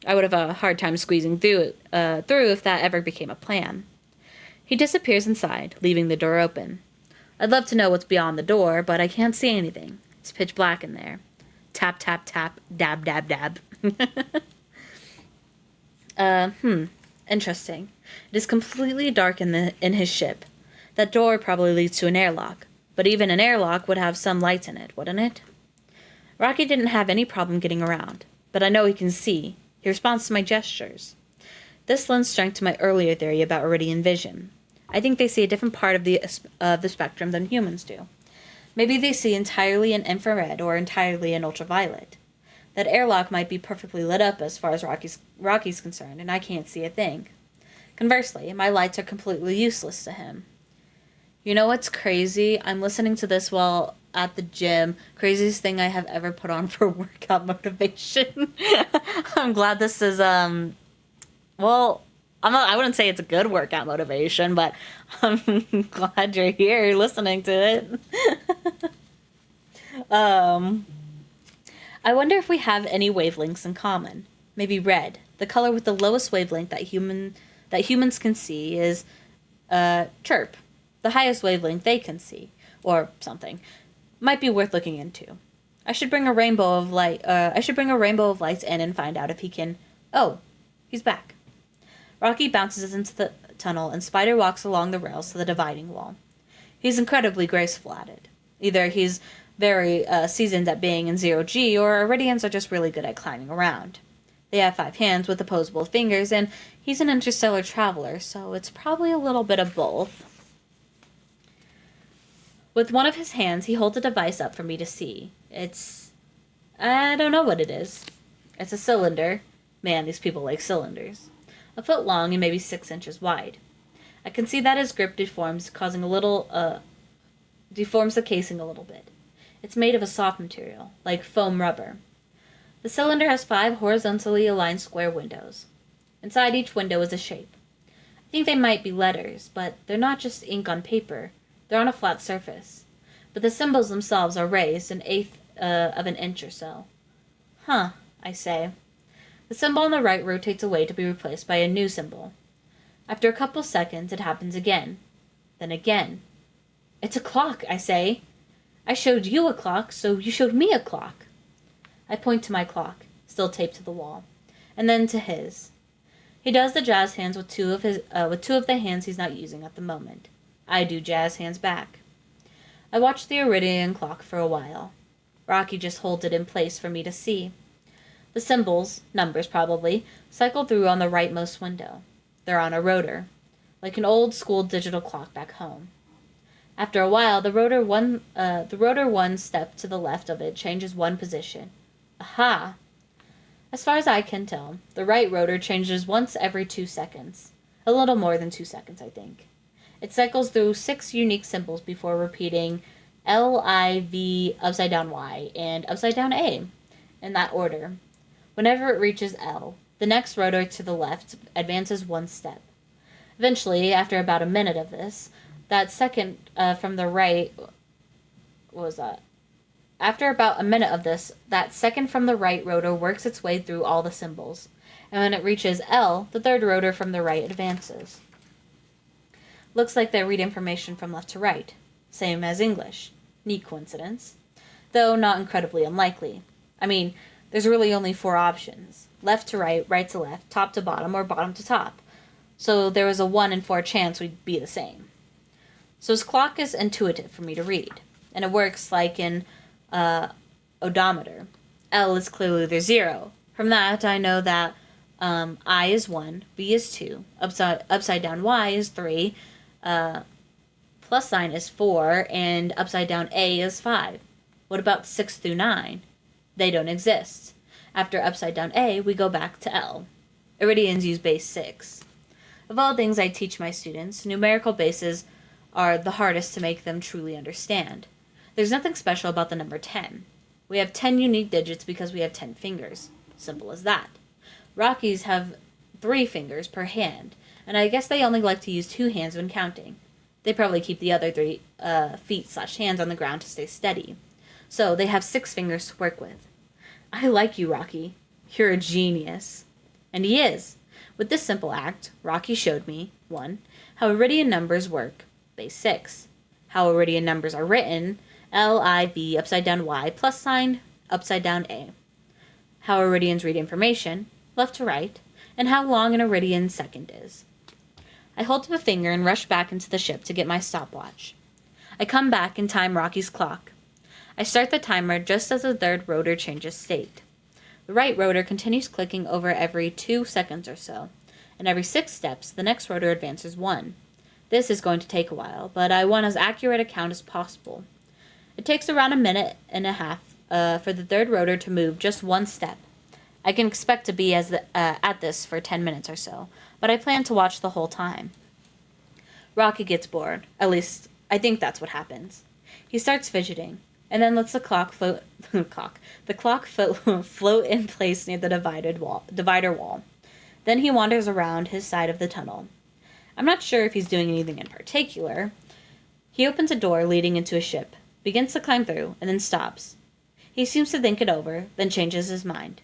I would have a hard time squeezing through if that ever became a plan. He disappears inside, leaving the door open. I'd love to know what's beyond the door, but I can't see anything. It's pitch black in there. Tap, tap, tap, dab, dab, dab. Interesting. It is completely dark in his ship. That door probably leads to an airlock, but even an airlock would have some lights in it, wouldn't it? Rocky didn't have any problem getting around, but I know he can see. He responds to my gestures. This lends strength to my earlier theory about Iridian vision. I think they see a different part of the spectrum than humans do. Maybe they see entirely in infrared or entirely in ultraviolet. That airlock might be perfectly lit up as far as Rocky's concerned, and I can't see a thing. Conversely, my lights are completely useless to him. You know what's crazy? I'm listening to this while at the gym. Craziest thing I have ever put on for workout motivation. I'm glad this is, well, I wouldn't say it's a good workout motivation, but I'm glad you're here listening to it. I wonder if we have any wavelengths in common. Maybe red, the color with the lowest wavelength that humans can see, is chirp. The highest wavelength they can see, or something, might be worth looking into. I should bring a rainbow of lights in and find out if he can. Oh, he's back. Rocky bounces into the tunnel, and Spider walks along the rails to the dividing wall. He's incredibly graceful at it. Either he's very seasoned at being in 0G, or Iridians are just really good at climbing around. They have 5 hands with opposable fingers, and he's an interstellar traveler, so it's probably a little bit of both. With one of his hands, he holds a device up for me to see. I don't know what it is. It's a cylinder. Man, these people like cylinders. 1 foot long and maybe 6 inches wide. I can see that his grip deforms the casing a little bit. It's made of a soft material, like foam rubber. The cylinder has 5 horizontally aligned square windows. Inside each window is a shape. I think they might be letters, but they're not just ink on paper. They're on a flat surface. But the symbols themselves are raised an eighth of an inch or so. Huh, I say. The symbol on the right rotates away to be replaced by a new symbol. After a couple seconds, it happens again. Then again. It's a clock, I say. I showed you a clock, so you showed me a clock. I point to my clock, still taped to the wall, and then to his. He does the jazz hands with two of the hands he's not using at the moment. I do jazz hands back. I watch the Iridian clock for a while. Rocky just holds it in place for me to see. The symbols, numbers probably, cycle through on the rightmost window. They're on a rotor, like an old-school digital clock back home. After a while, the rotor one step to the left of it changes one position. Aha! As far as I can tell, the right rotor changes once every 2 seconds. A little more than 2 seconds, I think. It cycles through 6 unique symbols before repeating L, I, V, upside down Y, and upside down A, in that order. Whenever it reaches L, the next rotor to the left advances 1 step. Eventually, after about a minute of this, that second from the right, what was that? After about a minute of this, that second from the right rotor works its way through all the symbols, and when it reaches L, the third rotor from the right advances. Looks like they read information from left to right, same as English. Neat coincidence, though not incredibly unlikely. I mean, there's really only 4 options: left to right, right to left, top to bottom, or bottom to top. So there was a 1 in 4 chance we'd be the same. So his clock is intuitive for me to read, and it works like in odometer. L is clearly the 0. From that, I know that I is 1, V is 2, upside down Y is 3, plus sign is 4, and upside down A is 5. What about 6 through 9? They don't exist. After upside down A, we go back to L. Iridians use base 6. Of all things I teach my students, numerical bases are the hardest to make them truly understand. There's nothing special about the number 10. We have 10 unique digits because we have 10 fingers. Simple as that. Rockies have 3 fingers per hand, and I guess they only like to use 2 hands when counting. They probably keep the other 3 feet/hands on the ground to stay steady. So they have 6 fingers to work with. I like you, Rocky. You're a genius. And he is. With this simple act, Rocky showed me, 1, how Iridian numbers work, base 6, how Iridian numbers are written, L, I, V, upside down Y, plus sign, upside down A, how Iridians read information, left to right, and how long an Iridian second is. I hold up a finger and rush back into the ship to get my stopwatch. I come back and time Rocky's clock. I start the timer just as the third rotor changes state. The right rotor continues clicking over every 2 seconds or so, and every 6 steps, the next rotor advances 1. This is going to take a while, but I want as accurate a count as possible. It takes around a minute and a half for the third rotor to move just 1 step. I can expect to be at this for 10 minutes or so, but I plan to watch the whole time. Rocky gets bored. At least, I think that's what happens. He starts fidgeting, and then lets the clock float in place near the divider wall. Then he wanders around his side of the tunnel. I'm not sure if he's doing anything in particular. He opens a door leading into a ship, begins to climb through, and then stops. He seems to think it over, then changes his mind.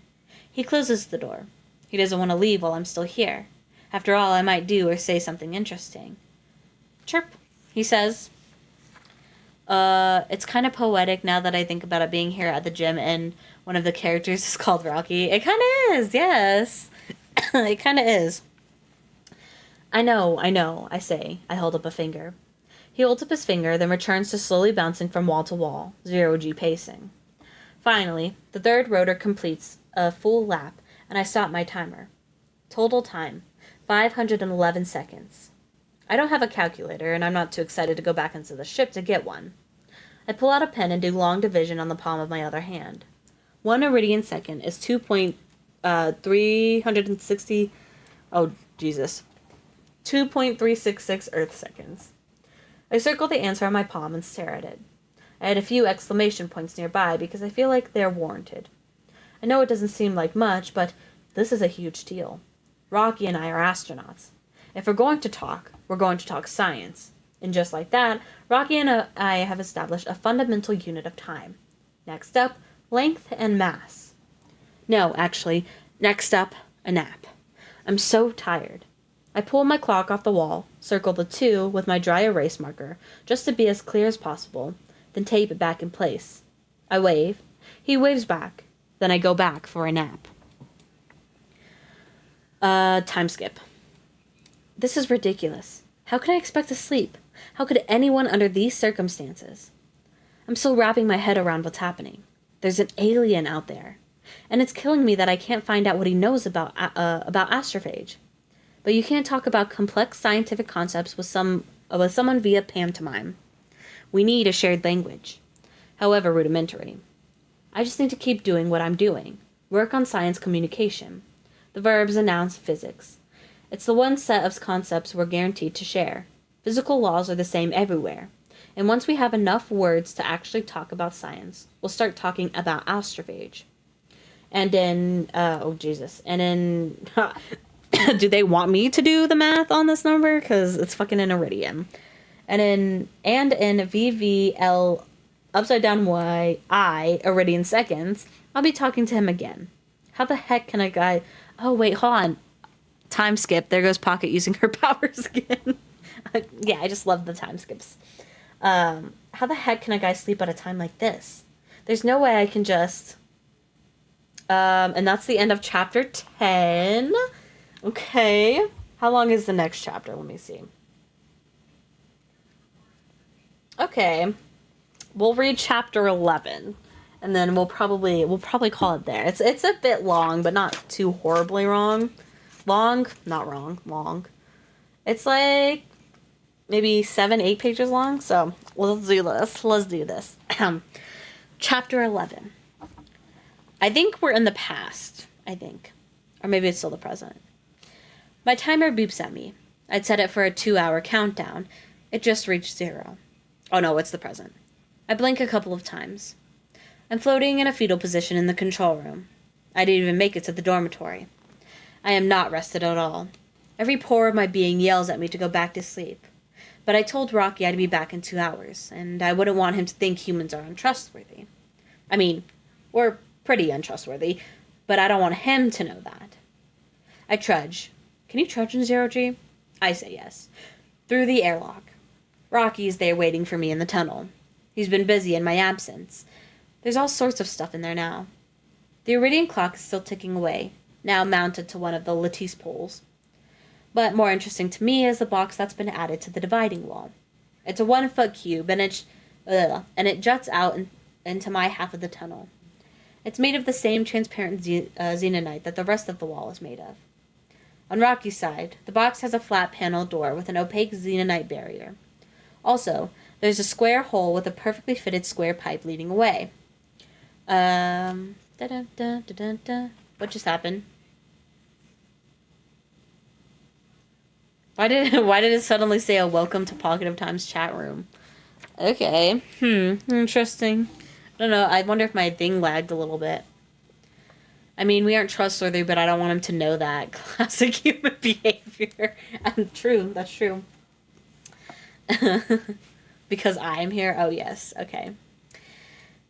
He closes the door. He doesn't want to leave while I'm still here. After all, I might do or say something interesting. Chirp, he says. It's kind of poetic now that I think about it being here at the gym and one of the characters is called Rocky. It kind of is, yes. It kind of is. I know, I say. I hold up a finger. He holds up his finger, then returns to slowly bouncing from wall to wall, 0G pacing. Finally, the third rotor completes a full lap, and I stop my timer. Total time, 511 seconds. I don't have a calculator, and I'm not too excited to go back into the ship to get one. I pull out a pen and do long division on the palm of my other hand. 1 Iridian second is 2.366 Earth seconds. I circle the answer on my palm and stare at it. I had a few exclamation points nearby because I feel like they're warranted. I know it doesn't seem like much, but this is a huge deal. Rocky and I are astronauts. If we're going to talk science. And just like that, Rocky and I have established a fundamental unit of time. Next up, length and mass. No, actually, next up, a nap. I'm so tired. I pull my clock off the wall, circle the 2 with my dry erase marker, just to be as clear as possible, then tape it back in place. I wave. He waves back. Then I go back for a nap. Time skip. This is ridiculous. How could I expect to sleep? How could anyone under these circumstances? I'm still wrapping my head around what's happening. There's an alien out there. And it's killing me that I can't find out what he knows about astrophage. But you can't talk about complex scientific concepts with someone via pantomime. We need a shared language, however rudimentary. I just need to keep doing what I'm doing. Work on science communication. The verbs announce physics. It's the one set of concepts we're guaranteed to share. Physical laws are the same everywhere. And once we have enough words to actually talk about science, we'll start talking about astrophage. And then, And then, do they want me to do the math on this number? Because it's fucking in iridium. And in VVL upside down Y I iridian seconds, I'll be talking to him again. How the heck can a guy... Oh, wait, hold on. Time skip. There goes Pocket using her powers again. Yeah, I just love the time skips. How the heck can a guy sleep at a time like this? There's no way I can just... and that's the end of chapter 10. Okay. How long is the next chapter? Let me see. Okay. We'll read chapter 11. And then we'll probably call it there. It's a bit long, but not too horribly wrong. Long? Not wrong. Long. It's like maybe 7-8 pages long. So let's do this. Chapter 11. I think we're in the past. Or maybe it's still the present. My timer beeps at me. I'd set it for a 2-hour countdown. It just reached 0. Oh no, it's the present. I blink a couple of times. I'm floating in a fetal position in the control room. I didn't even make it to the dormitory. I am not rested at all. Every pore of my being yells at me to go back to sleep. But I told Rocky I'd be back in 2 hours, and I wouldn't want him to think humans are untrustworthy. I mean, we're pretty untrustworthy, but I don't want him to know that. I trudge. Can you trudge in 0G? I say yes. Through the airlock. Rocky is there waiting for me in the tunnel. He's been busy in my absence. There's all sorts of stuff in there now. The Iridian clock is still ticking away, now mounted to one of the lattice poles. But more interesting to me is the box that's been added to the dividing wall. It's a 1-foot cube, and it juts out into my half of the tunnel. It's made of the same transparent xenonite that the rest of the wall is made of. On Rocky's side, the box has a flat panel door with an opaque xenonite barrier. Also, there's a square hole with a perfectly fitted square pipe leading away. What just happened? Why did it suddenly say a welcome to Pocket of Time's chat room? Okay. Interesting. I don't know. I wonder if my thing lagged a little bit. I mean, we aren't trustworthy, but I don't want him to know that. Classic human behavior. True. That's true. Because I'm here? Oh, yes. Okay.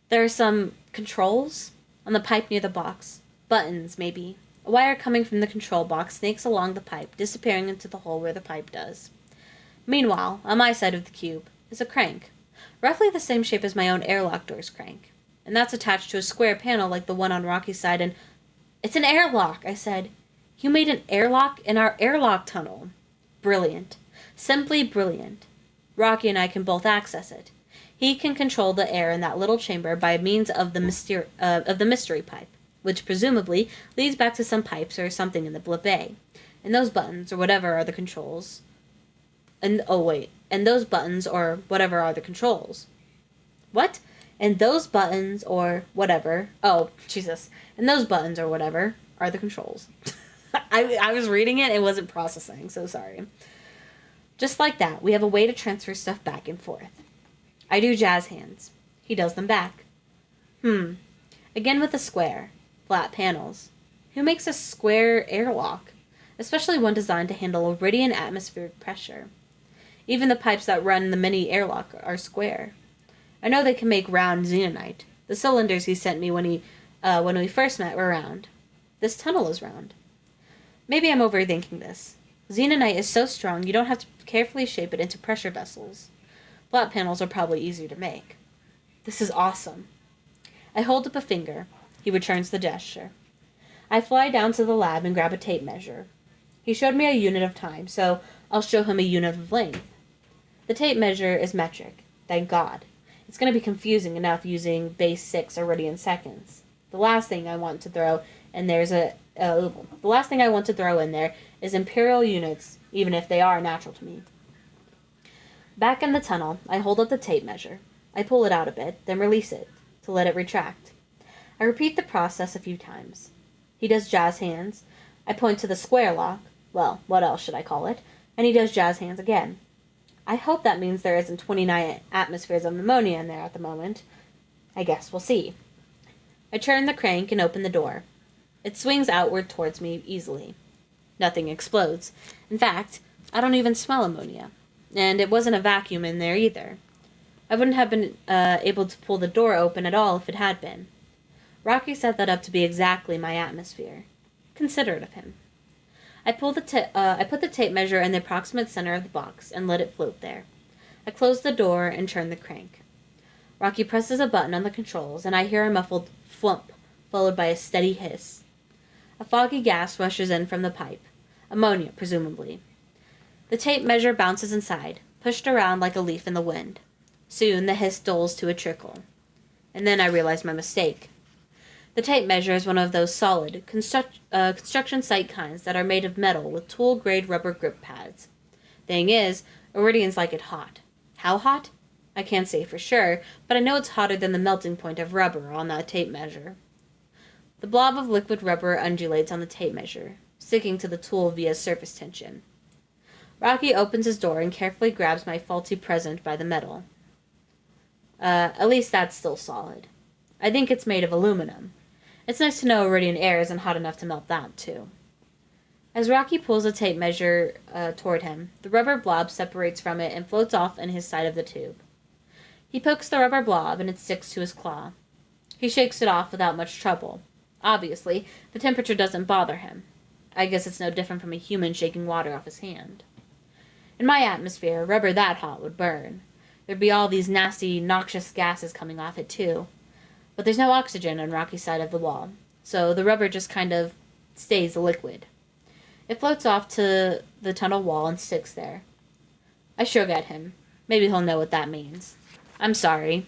There are some controls on the pipe near the box. Buttons, maybe. A wire coming from the control box snakes along the pipe, disappearing into the hole where the pipe does. Meanwhile, on my side of the cube, is a crank. Roughly the same shape as my own airlock door's crank. And that's attached to a square panel like the one on Rocky's side, and... It's an airlock, I said. You made an airlock in our airlock tunnel. Brilliant. Simply brilliant. Rocky and I can both access it. He can control the air in that little chamber by means of the mystery pipe, which presumably leads back to some pipes or something in the blip A. And those buttons, or whatever are the controls. And those buttons, or whatever are the controls. What? And those buttons, or whatever... Oh, Jesus. And those buttons, or whatever, are the controls. I was reading it, it wasn't processing, so sorry. Just like that, we have a way to transfer stuff back and forth. I do jazz hands. He does them back. Again with a square. Flat panels. Who makes a square airlock? Especially one designed to handle Iridian atmospheric pressure. Even the pipes that run the mini airlock are square. I know they can make round xenonite. The cylinders he sent me when we first met were round. This tunnel is round. Maybe I'm overthinking this. Xenonite is so strong you don't have to carefully shape it into pressure vessels. Flat panels are probably easier to make. This is awesome. I hold up a finger. He returns the gesture. I fly down to the lab and grab a tape measure. He showed me a unit of time, so I'll show him a unit of length. The tape measure is metric. Thank God. It's going to be confusing enough using base 6 Iridian seconds. The last thing I want to throw in there is imperial units, even if they are natural to me. Back in the tunnel, I hold up the tape measure. I pull it out a bit, then release it, to let it retract. I repeat the process a few times. He does jazz hands. I point to the square lock. Well, what else should I call it? And he does jazz hands again. I hope that means there isn't 29 atmospheres of pneumonia in there at the moment. I guess we'll see. I turn the crank and open the door. It swings outward towards me easily. Nothing explodes. In fact, I don't even smell ammonia. And it wasn't a vacuum in there either. I wouldn't have been able to pull the door open at all if it had been. Rocky set that up to be exactly my atmosphere. Considerate of him. I put the tape measure in the approximate center of the box and let it float there. I close the door and turn the crank. Rocky presses a button on the controls, and I hear a muffled flump, followed by a steady hiss. A foggy gas rushes in from the pipe. Ammonia, presumably. The tape measure bounces inside, pushed around like a leaf in the wind. Soon the hiss dulls to a trickle. And then I realize my mistake. The tape measure is one of those solid, construction site kinds that are made of metal with tool-grade rubber grip pads. Thing is, Iridians like it hot. How hot? I can't say for sure, but I know it's hotter than the melting point of rubber on that tape measure. The blob of liquid rubber undulates on the tape measure, sticking to the tool via surface tension. Rocky opens his door and carefully grabs my faulty present by the metal. At least that's still solid. I think it's made of aluminum. It's nice to know Iridian air isn't hot enough to melt that, too. As Rocky pulls the tape measure toward him, the rubber blob separates from it and floats off in his side of the tube. He pokes the rubber blob and it sticks to his claw. He shakes it off without much trouble. Obviously, the temperature doesn't bother him. I guess it's no different from a human shaking water off his hand. In my atmosphere, rubber that hot would burn. There'd be all these nasty, noxious gases coming off it, too. But there's no oxygen on Rocky's side of the wall, so the rubber just kind of stays a liquid. It floats off to the tunnel wall and sticks there. I shrug at him. Maybe he'll know what that means. I'm sorry.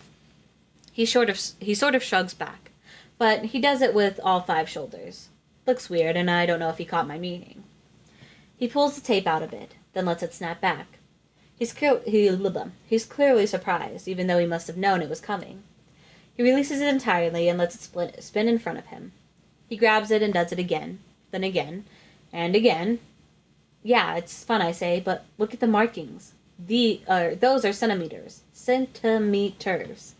He sort of shrugs back, but he does it with all 5 shoulders. Looks weird, and I don't know if he caught my meaning. He pulls the tape out a bit, then lets it snap back. He's clearly surprised, even though he must have known it was coming. He releases it entirely and lets it spin in front of him. He grabs it and does it again, then again, and again. Yeah, it's fun, I say, but look at the markings. Those are centimeters. Centimeters.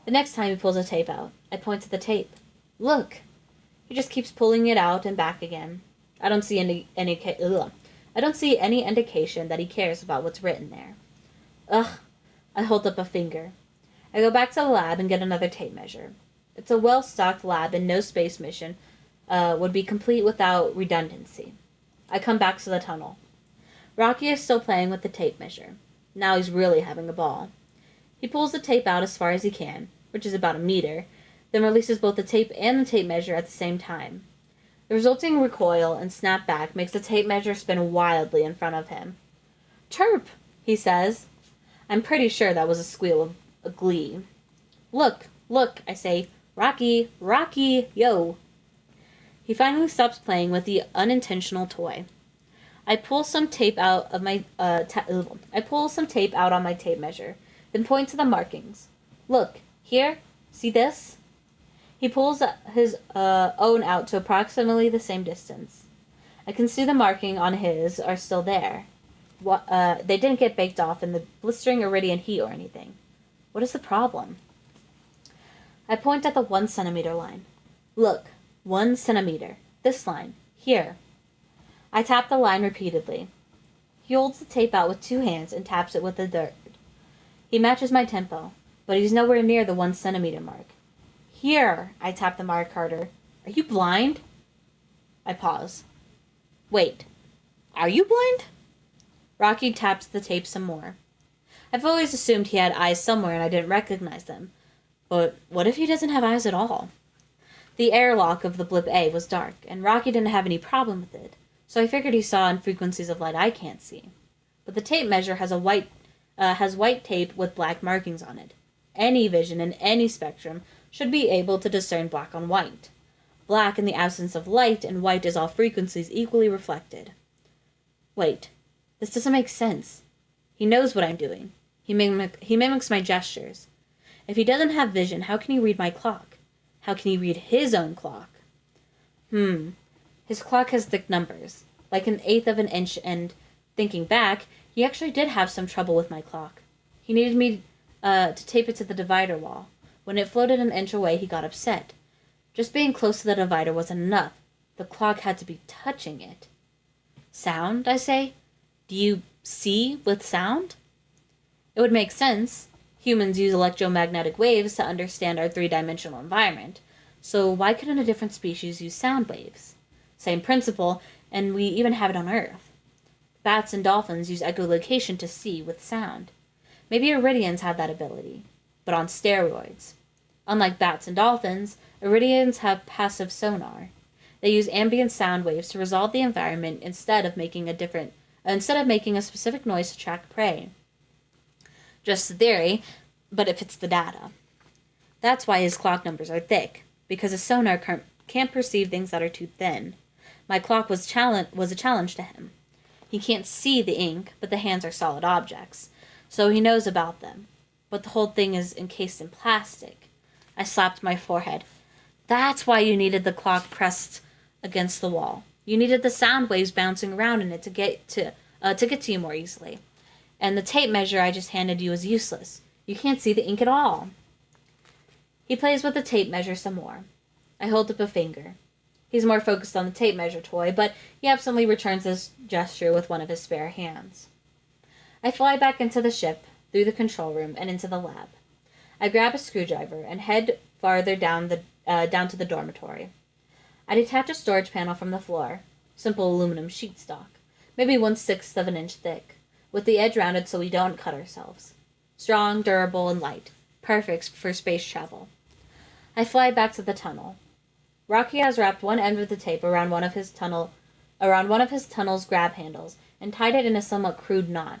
The next time he pulls the tape out, I point to the tape. Look! He just keeps pulling it out and back again. I don't see any indication that he cares about what's written there. Ugh! I hold up a finger. I go back to the lab and get another tape measure. It's a well-stocked lab and no space mission would be complete without redundancy. I come back to the tunnel. Rocky is still playing with the tape measure. Now he's really having a ball. He pulls the tape out as far as he can, which is about a meter, then releases both the tape and the tape measure at the same time. The resulting recoil and snap back makes the tape measure spin wildly in front of him. Chirp, he says. I'm pretty sure that was a squeal of glee. Look, I say. Rocky, yo. He finally stops playing with the unintentional toy. I pull some tape out on my tape measure, then point to the markings. Look, here, see this? He pulls his own out to approximately the same distance. I can see the marking on his are still there. They didn't get baked off in the blistering Iridian heat or anything. What is the problem? I point at the 1 centimeter line. Look, 1 centimeter. This line. Here. I tap the line repeatedly. He holds the tape out with 2 hands and taps it with the third. He matches my tempo, but he's nowhere near the 1 centimeter mark. Here, I tap the mark harder. Are you blind? I pause. Wait, are you blind? Rocky taps the tape some more. I've always assumed he had eyes somewhere and I didn't recognize them. But what if he doesn't have eyes at all? The airlock of the blip A was dark, and Rocky didn't have any problem with it, so I figured he saw in frequencies of light I can't see. But the tape measure has white tape with black markings on it. Any vision in any spectrum should be able to discern black on white. Black in the absence of light, and white is all frequencies equally reflected. Wait, this doesn't make sense. He knows what I'm doing. He mimics my gestures. If he doesn't have vision, how can he read my clock? How can he read his own clock? His clock has thick numbers, like an eighth of an inch, and thinking back, he actually did have some trouble with my clock. He needed me to tape it to the divider wall. When it floated an inch away, he got upset. Just being close to the divider wasn't enough. The clock had to be touching it. Sound, I say? Do you see with sound? It would make sense. Humans use electromagnetic waves to understand our three-dimensional environment. So why couldn't a different species use sound waves? Same principle, and we even have it on Earth. Bats and dolphins use echolocation to see with sound. Maybe iridians have that ability, but on steroids. Unlike bats and dolphins, iridians have passive sonar. They use ambient sound waves to resolve the environment instead of making a specific noise to track prey. Just a theory, but it fits the data. That's why his clock numbers are thick, because his sonar can't perceive things that are too thin. My clock was a challenge to him. He can't see the ink, but the hands are solid objects, so he knows about them. But the whole thing is encased in plastic. I slapped my forehead. That's why you needed the clock pressed against the wall. You needed the sound waves bouncing around in it to get to you more easily. And the tape measure I just handed you is useless. You can't see the ink at all. He plays with the tape measure some more. I hold up a finger. He's more focused on the tape measure toy, but he absently returns this gesture with one of his spare hands. I fly back into the ship, through the control room, and into the lab. I grab a screwdriver and head farther down to the dormitory. I detach a storage panel from the floor, simple aluminum sheet stock, maybe 1/6 of an inch thick, with the edge rounded so we don't cut ourselves. Strong, durable, and light, perfect for space travel. I fly back to the tunnel. Rocky has wrapped one end of the tape around one of his tunnel's grab handles and tied it in a somewhat crude knot.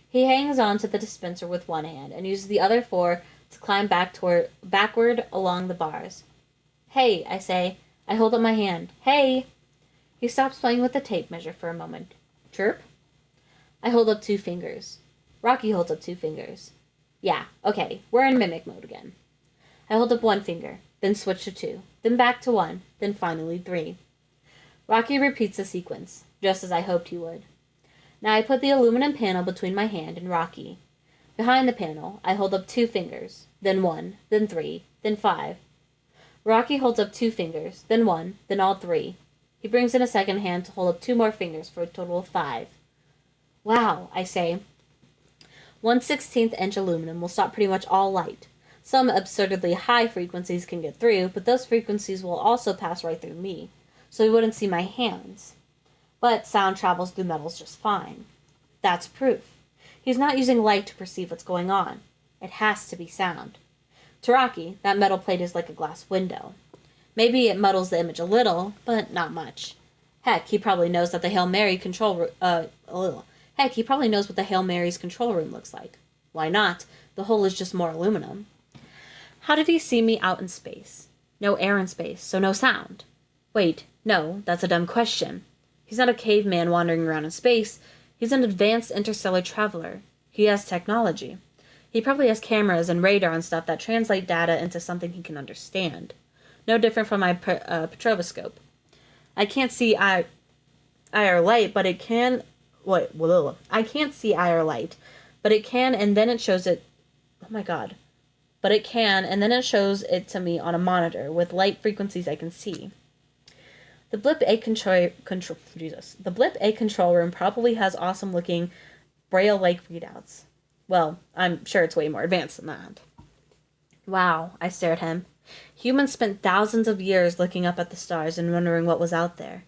He hangs on to the dispenser with one hand and uses the other 4 to climb backward along the bars. Hey, I say. I hold up my hand. Hey! He stops playing with the tape measure for a moment. Chirp? I hold up 2 fingers. Rocky holds up 2 fingers. Yeah, okay, we're in mimic mode again. I hold up 1 finger, then switch to 2, then back to 1, then finally 3. Rocky repeats the sequence, just as I hoped he would. Now I put the aluminum panel between my hand and Rocky. Behind the panel, I hold up 2 fingers, then 1, then 3, then 5. Rocky holds up 2 fingers, then 1, then all 3. He brings in a second hand to hold up 2 more fingers for a total of 5. Wow, I say. 1/16 inch aluminum will stop pretty much all light. Some absurdly high frequencies can get through, but those frequencies will also pass right through me, so he wouldn't see my hands. But sound travels through metals just fine. That's proof. He's not using light to perceive what's going on. It has to be sound. To Rocky, that metal plate is like a glass window. Maybe it muddles the image a little, but not much. Heck, he probably knows that the Hail Mary he probably knows what the Hail Mary's control room looks like. Why not? The hole is just more aluminum. How did he see me out in space? No air in space, so no sound. Wait, no, that's a dumb question. He's not a caveman wandering around in space. He's an advanced interstellar traveler. He has technology. He probably has cameras and radar and stuff that translate data into something he can understand. No different from my petroscope. I can't see IR light, but it can... I can't see IR light, but it can, and then it shows it... Oh my god. But it can, and then it shows it to me on a monitor with light frequencies I can see. The Blip A control room probably has awesome-looking Braille-like readouts. Well, I'm sure it's way more advanced than that. Wow, I stare at him. Humans spent thousands of years looking up at the stars and wondering what was out there.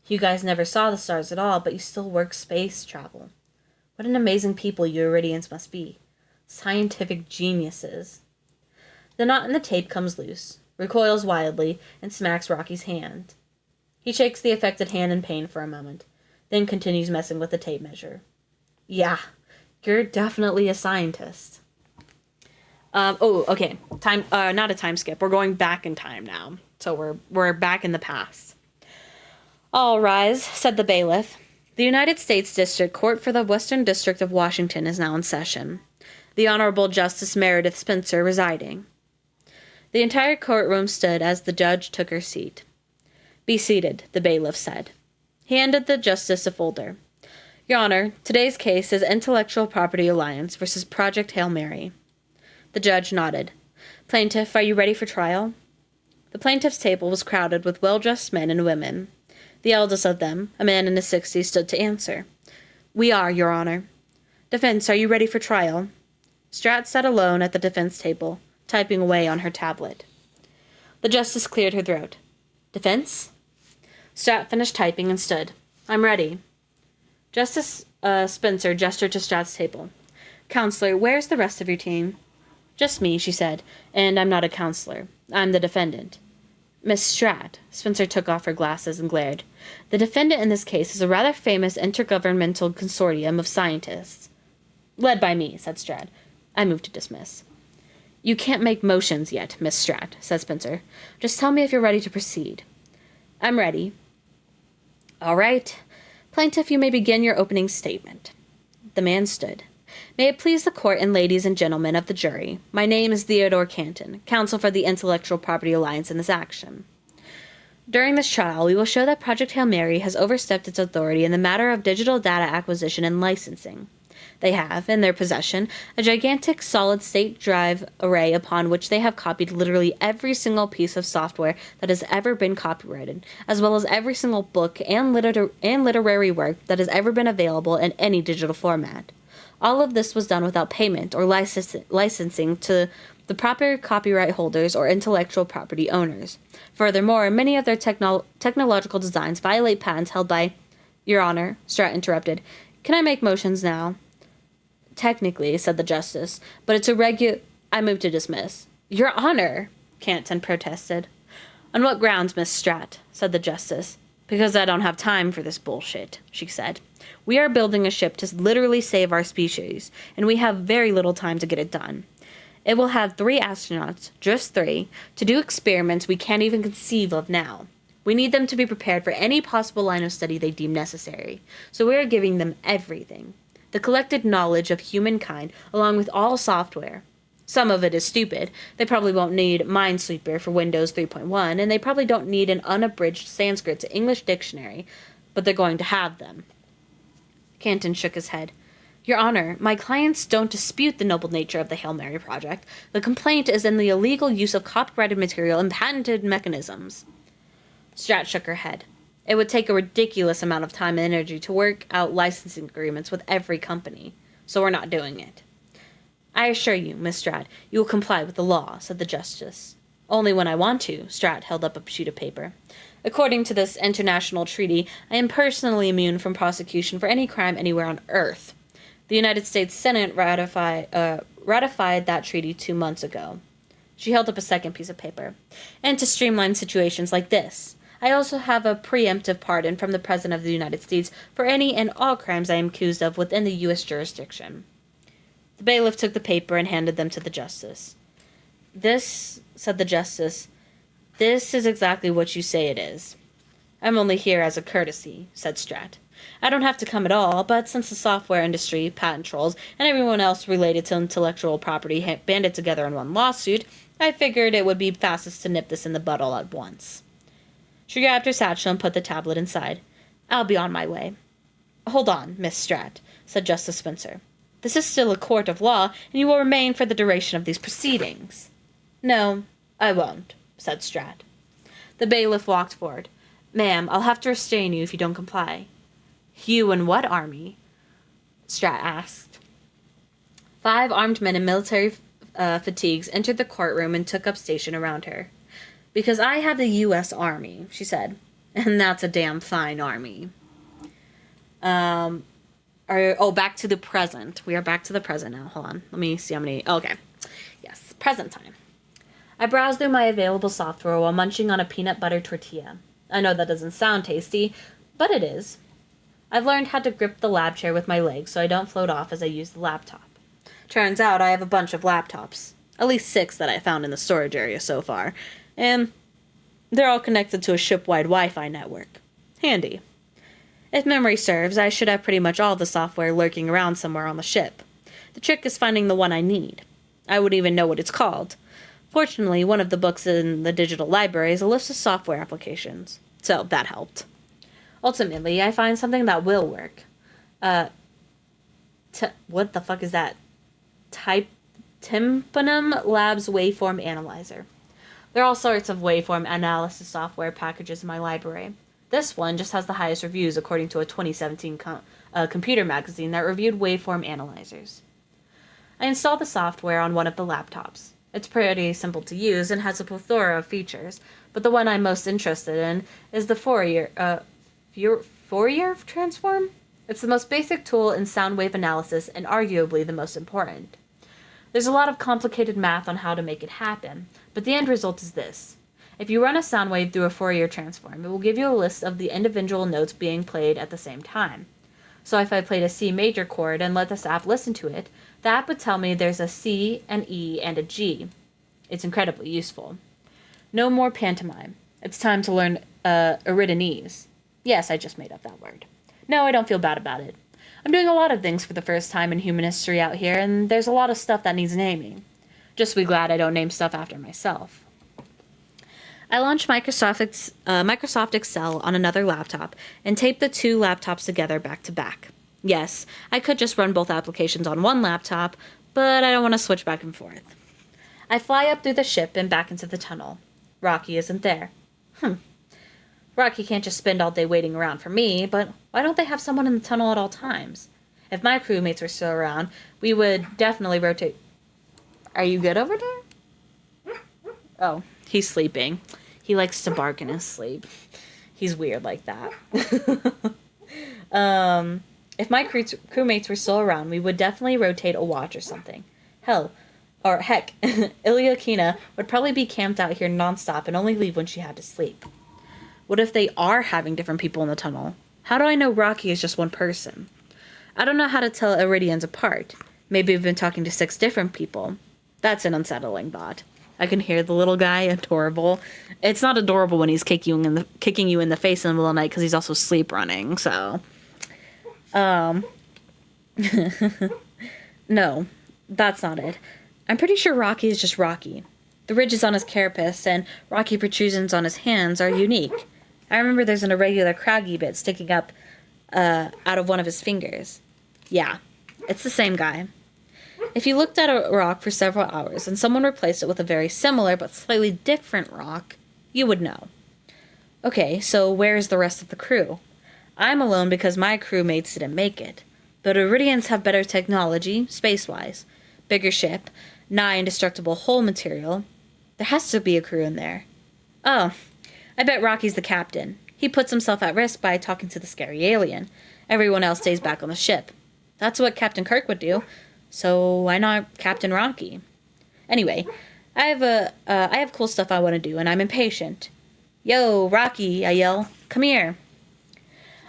You guys never saw the stars at all, but you still work space travel. What an amazing people you Iridians must be. Scientific geniuses. The knot in the tape comes loose, recoils wildly, and smacks Rocky's hand. He shakes the affected hand in pain for a moment, then continues messing with the tape measure. Yeah, you're definitely a scientist. Okay. Not a time skip. We're going back in time now. So we're back in the past. All rise, said the bailiff. The United States District Court for the Western District of Washington is now in session. The Honorable Justice Meredith Spencer residing. The entire courtroom stood as the judge took her seat. "Be seated," the bailiff said. He handed the justice a folder. "Your Honor, today's case is Intellectual Property Alliance versus Project Hail Mary." The judge nodded. "Plaintiff, are you ready for trial?" The plaintiff's table was crowded with well-dressed men and women. The eldest of them, a man in his 60s, stood to answer. "We are, Your Honor." "Defense, are you ready for trial?" Strat sat alone at the defense table, typing away on her tablet. The justice cleared her throat. "Defense?" Strat finished typing and stood. "I'm ready." Justice Spencer gestured to Strat's table. "Counselor, where's the rest of your team?" "Just me," she said, "and I'm not a counselor. I'm the defendant." "Miss Strat," Spencer took off her glasses and glared. "The defendant in this case is a rather famous intergovernmental consortium of scientists." "Led by me," said Strat. I moved to dismiss. "You can't make motions yet, Miss Strat," said Spencer. "Just tell me if you're ready to proceed." "I'm ready." "All right. Plaintiff, you may begin your opening statement." The man stood. "May it please the court and ladies and gentlemen of the jury, my name is Theodore Canton, counsel for the Intellectual Property Alliance in this action. During this trial, we will show that Project Hail Mary has overstepped its authority in the matter of digital data acquisition and licensing. They have, in their possession, a gigantic solid-state drive array upon which they have copied literally every single piece of software that has ever been copyrighted, as well as every single book and literary work that has ever been available in any digital format. All of this was done without payment or licensing to the proper copyright holders or intellectual property owners. Furthermore, many of their technological designs violate patents held by—" "Your Honor," Strat interrupted, "can I make motions now?" "Technically," said the justice, "but it's a I move to dismiss." "Your Honor!" Canton protested. "On what grounds, Miss Strat?" said the justice. "Because I don't have time for this bullshit," she said. "We are building a ship to literally save our species, and we have very little time to get it done. It will have 3 astronauts, just 3, to do experiments we can't even conceive of now. We need them to be prepared for any possible line of study they deem necessary, so we are giving them everything. The collected knowledge of humankind, along with all software. Some of it is stupid. They probably won't need Minesweeper for Windows 3.1, and they probably don't need an unabridged Sanskrit to English dictionary, but they're going to have them." Canton shook his head. "Your Honor, my clients don't dispute the noble nature of the Hail Mary project. The complaint is in the illegal use of copyrighted material and patented mechanisms." Strat shook her head. "It would take a ridiculous amount of time and energy to work out licensing agreements with every company, so we're not doing it." "I assure you, Miss Strat, you will comply with the law," said the justice. "Only when I want to." Strat held up a sheet of paper. "According to this international treaty, I am personally immune from prosecution for any crime anywhere on Earth. The United States Senate ratified that treaty 2 months ago." She held up a second piece of paper. "And to streamline situations like this, I also have a preemptive pardon from the President of the United States for any and all crimes I am accused of within the U.S. jurisdiction." The bailiff took the paper and handed them to the justice. "This," said the justice, "this is exactly what you say it is." "I'm only here as a courtesy," said Strat. "I don't have to come at all, but since the software industry, patent trolls, and everyone else related to intellectual property banded together in one lawsuit, I figured it would be fastest to nip this in the bud all at once." She grabbed her satchel and put the tablet inside. "I'll be on my way." "Hold on, Miss Strat," said Justice Spencer. "This is still a court of law, and you will remain for the duration of these proceedings." "No, I won't," said Strat. The bailiff walked forward. "Ma'am, I'll have to restrain you if you don't comply." "You and what army?" Strat asked. 5 armed men in military fatigues entered the courtroom and took up station around her. "Because I have the U.S. Army," she said, "and that's a damn fine army." Back to the present. We are back to the present now. Hold on. Let me see how many. Okay. Yes, present time. I browsed through my available software while munching on a peanut butter tortilla. I know that doesn't sound tasty, but it is. I've learned how to grip the lab chair with my legs so I don't float off as I use the laptop. Turns out I have a bunch of laptops. At least 6 that I found in the storage area so far. And they're all connected to a ship-wide Wi-Fi network. Handy. If memory serves, I should have pretty much all the software lurking around somewhere on the ship. The trick is finding the one I need. I wouldn't even know what it's called. Fortunately, one of the books in the digital library is a list of software applications, so that helped. Ultimately, I find something that will work. What the fuck is that? Tympanum Labs Waveform Analyzer. There are all sorts of waveform analysis software packages in my library. This one just has the highest reviews according to a 2017 computer magazine that reviewed waveform analyzers. I installed the software on one of the laptops. It's pretty simple to use and has a plethora of features, but the one I'm most interested in is the Fourier transform? It's the most basic tool in sound wave analysis and arguably the most important. There's a lot of complicated math on how to make it happen, but the end result is this. If you run a sound wave through a Fourier transform, it will give you a list of the individual notes being played at the same time. So if I played a C major chord and let this app listen to it, the app would tell me there's a C, an E, and a G. It's incredibly useful. No more pantomime. It's time to learn Iridanese. Yes, I just made up that word. No, I don't feel bad about it. I'm doing a lot of things for the first time in human history out here, and there's a lot of stuff that needs naming. Just be glad I don't name stuff after myself. I launched Microsoft Excel on another laptop and taped the two laptops together back to back. Yes, I could just run both applications on one laptop, but I don't want to switch back and forth. I fly up through the ship and back into the tunnel. Rocky isn't there. Rocky can't just spend all day waiting around for me, but why don't they have someone in the tunnel at all times? If my crewmates were still around, we would definitely rotate. Are you good over there? Oh, he's sleeping. He likes to bark in his sleep. He's weird like that. If my crewmates were still around, we would definitely rotate a watch or something. Heck, Ilyakina would probably be camped out here nonstop and only leave when she had to sleep. What if they are having different people in the tunnel? How do I know Rocky is just one person? I don't know how to tell Iridians apart. Maybe I've been talking to 6 different people. That's an unsettling thought. I can hear the little guy, adorable. It's not adorable when he's kicking you in the face in the middle of the night because he's also sleep running, so. No, that's not it. I'm pretty sure Rocky is just Rocky. The ridges on his carapace and rocky protrusions on his hands are unique. I remember there's an irregular craggy bit sticking up out of one of his fingers. Yeah, it's the same guy. If you looked at a rock for several hours and someone replaced it with a very similar but slightly different rock, you would know. Okay, so where's the rest of the crew? I'm alone because my crewmates didn't make it. But Iridians have better technology, space-wise. Bigger ship, nigh indestructible hull material. There has to be a crew in there. Oh, I bet Rocky's the captain. He puts himself at risk by talking to the scary alien. Everyone else stays back on the ship. That's what Captain Kirk would do. So why not Captain Rocky? Anyway, I have cool stuff I want to do, and I'm impatient. Yo, Rocky, I yell. Come here.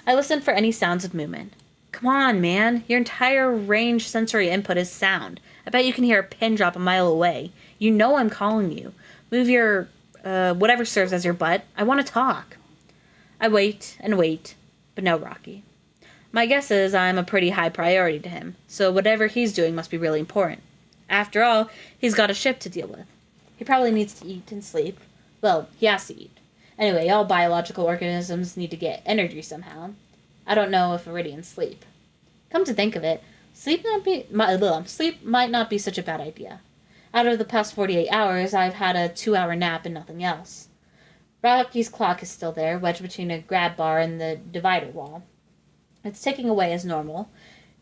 I listen for any sounds of movement. Come on, man. Your entire range sensory input is sound. I bet you can hear a pin drop a mile away. You know I'm calling you. Move your, whatever serves as your butt. I want to talk. I wait and wait, but no Rocky. My guess is I'm a pretty high priority to him, so whatever he's doing must be really important. After all, he's got a ship to deal with. He probably needs to eat and sleep. Well, he has to eat. Anyway, all biological organisms need to get energy somehow. I don't know if Iridians sleep. Come to think of it, sleep might not be such a bad idea. Out of the past 48 hours, I've had a 2-hour nap and nothing else. Rocky's clock is still there, wedged between a grab bar and the divider wall. It's ticking away as normal.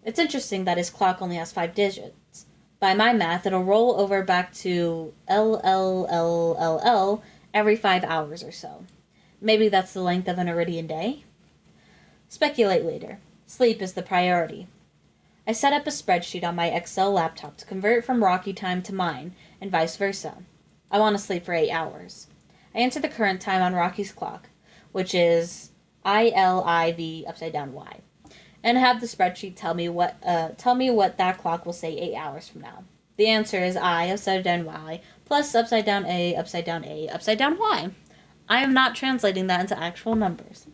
It's interesting that his clock only has 5 digits. By my math, it'll roll over back to LLLLL every 5 hours or so. Maybe that's the length of an Iridian day? Speculate later. Sleep is the priority. I set up a spreadsheet on my Excel laptop to convert from Rocky time to mine, and vice versa. I want to sleep for 8 hours. I enter the current time on Rocky's clock, which is ILIV upside down Y, and have the spreadsheet tell me what that clock will say 8 hours from now. The answer is I upside down Y plus upside down A upside down A upside down Y. I am not translating that into actual numbers.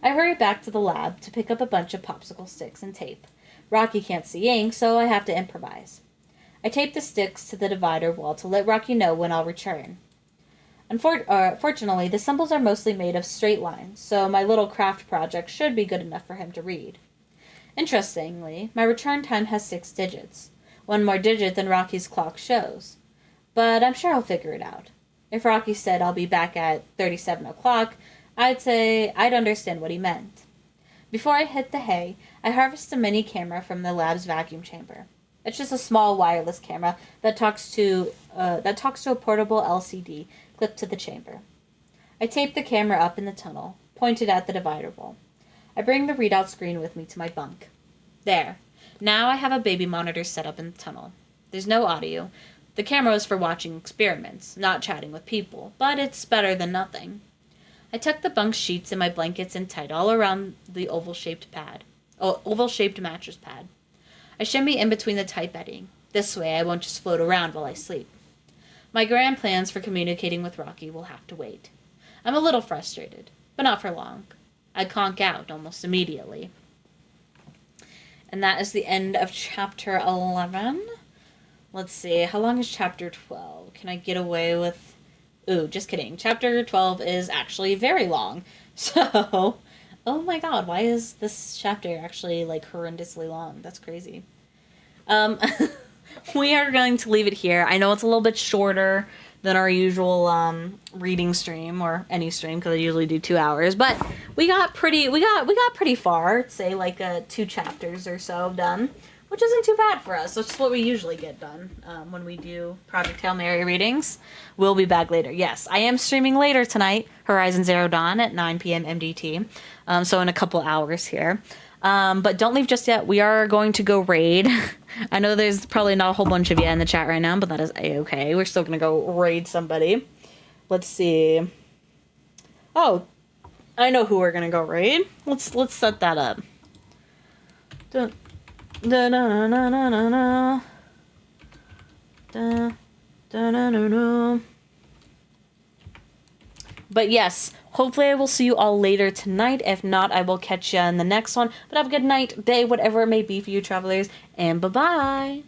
I hurry back to the lab to pick up a bunch of popsicle sticks and tape. Rocky can't see ink, so I have to improvise. I tape the sticks to the divider wall to let Rocky know when I'll return. Fortunately, the symbols are mostly made of straight lines, so my little craft project should be good enough for him to read. Interestingly, my return time has 6 digits, one more digit than Rocky's clock shows. But I'm sure I'll figure it out. If Rocky said I'll be back at 37 o'clock, I'd say I'd understand what he meant. Before I hit the hay, I harvest a mini camera from the lab's vacuum chamber. It's just a small wireless camera that talks to a portable LCD clipped to the chamber. I tape the camera up in the tunnel, pointed at the divider wall. I bring the readout screen with me to my bunk. There. Now I have a baby monitor set up in the tunnel. There's no audio. The camera is for watching experiments, not chatting with people, but it's better than nothing. I tuck the bunk sheets and my blankets in tight all around the oval-shaped mattress pad. I shimmy in between the tight bedding. This way I won't just float around while I sleep. My grand plans for communicating with Rocky will have to wait. I'm a little frustrated, but not for long. I conk out almost immediately. And that is the end of chapter 11. Let's see, how long is chapter 12? Can I get away with... Ooh, just kidding. Chapter 12 is actually very long. So, oh my god, why is this chapter actually, like, horrendously long? That's crazy. We are going to leave it here. I know it's a little bit shorter than our usual reading stream, or any stream, because I usually do 2 hours. But we got pretty far. Say like 2 chapters or so done, which isn't too bad for us. That's what we usually get done when we do Project Hail Mary readings. We'll be back later. Yes, I am streaming later tonight, Horizon Zero Dawn at 9 p.m. MDT. So in a couple hours here. But don't leave just yet. We are going to go raid. I know there's probably not a whole bunch of you in the chat right now, but that is a-okay. We're still going to go raid somebody. Let's see. Oh, I know who we're going to go raid. Let's set that up. Da da da da da da da da da da. But yes, hopefully I will see you all later tonight. If not, I will catch you in the next one. But have a good night, day, whatever it may be for you travelers. And bye-bye.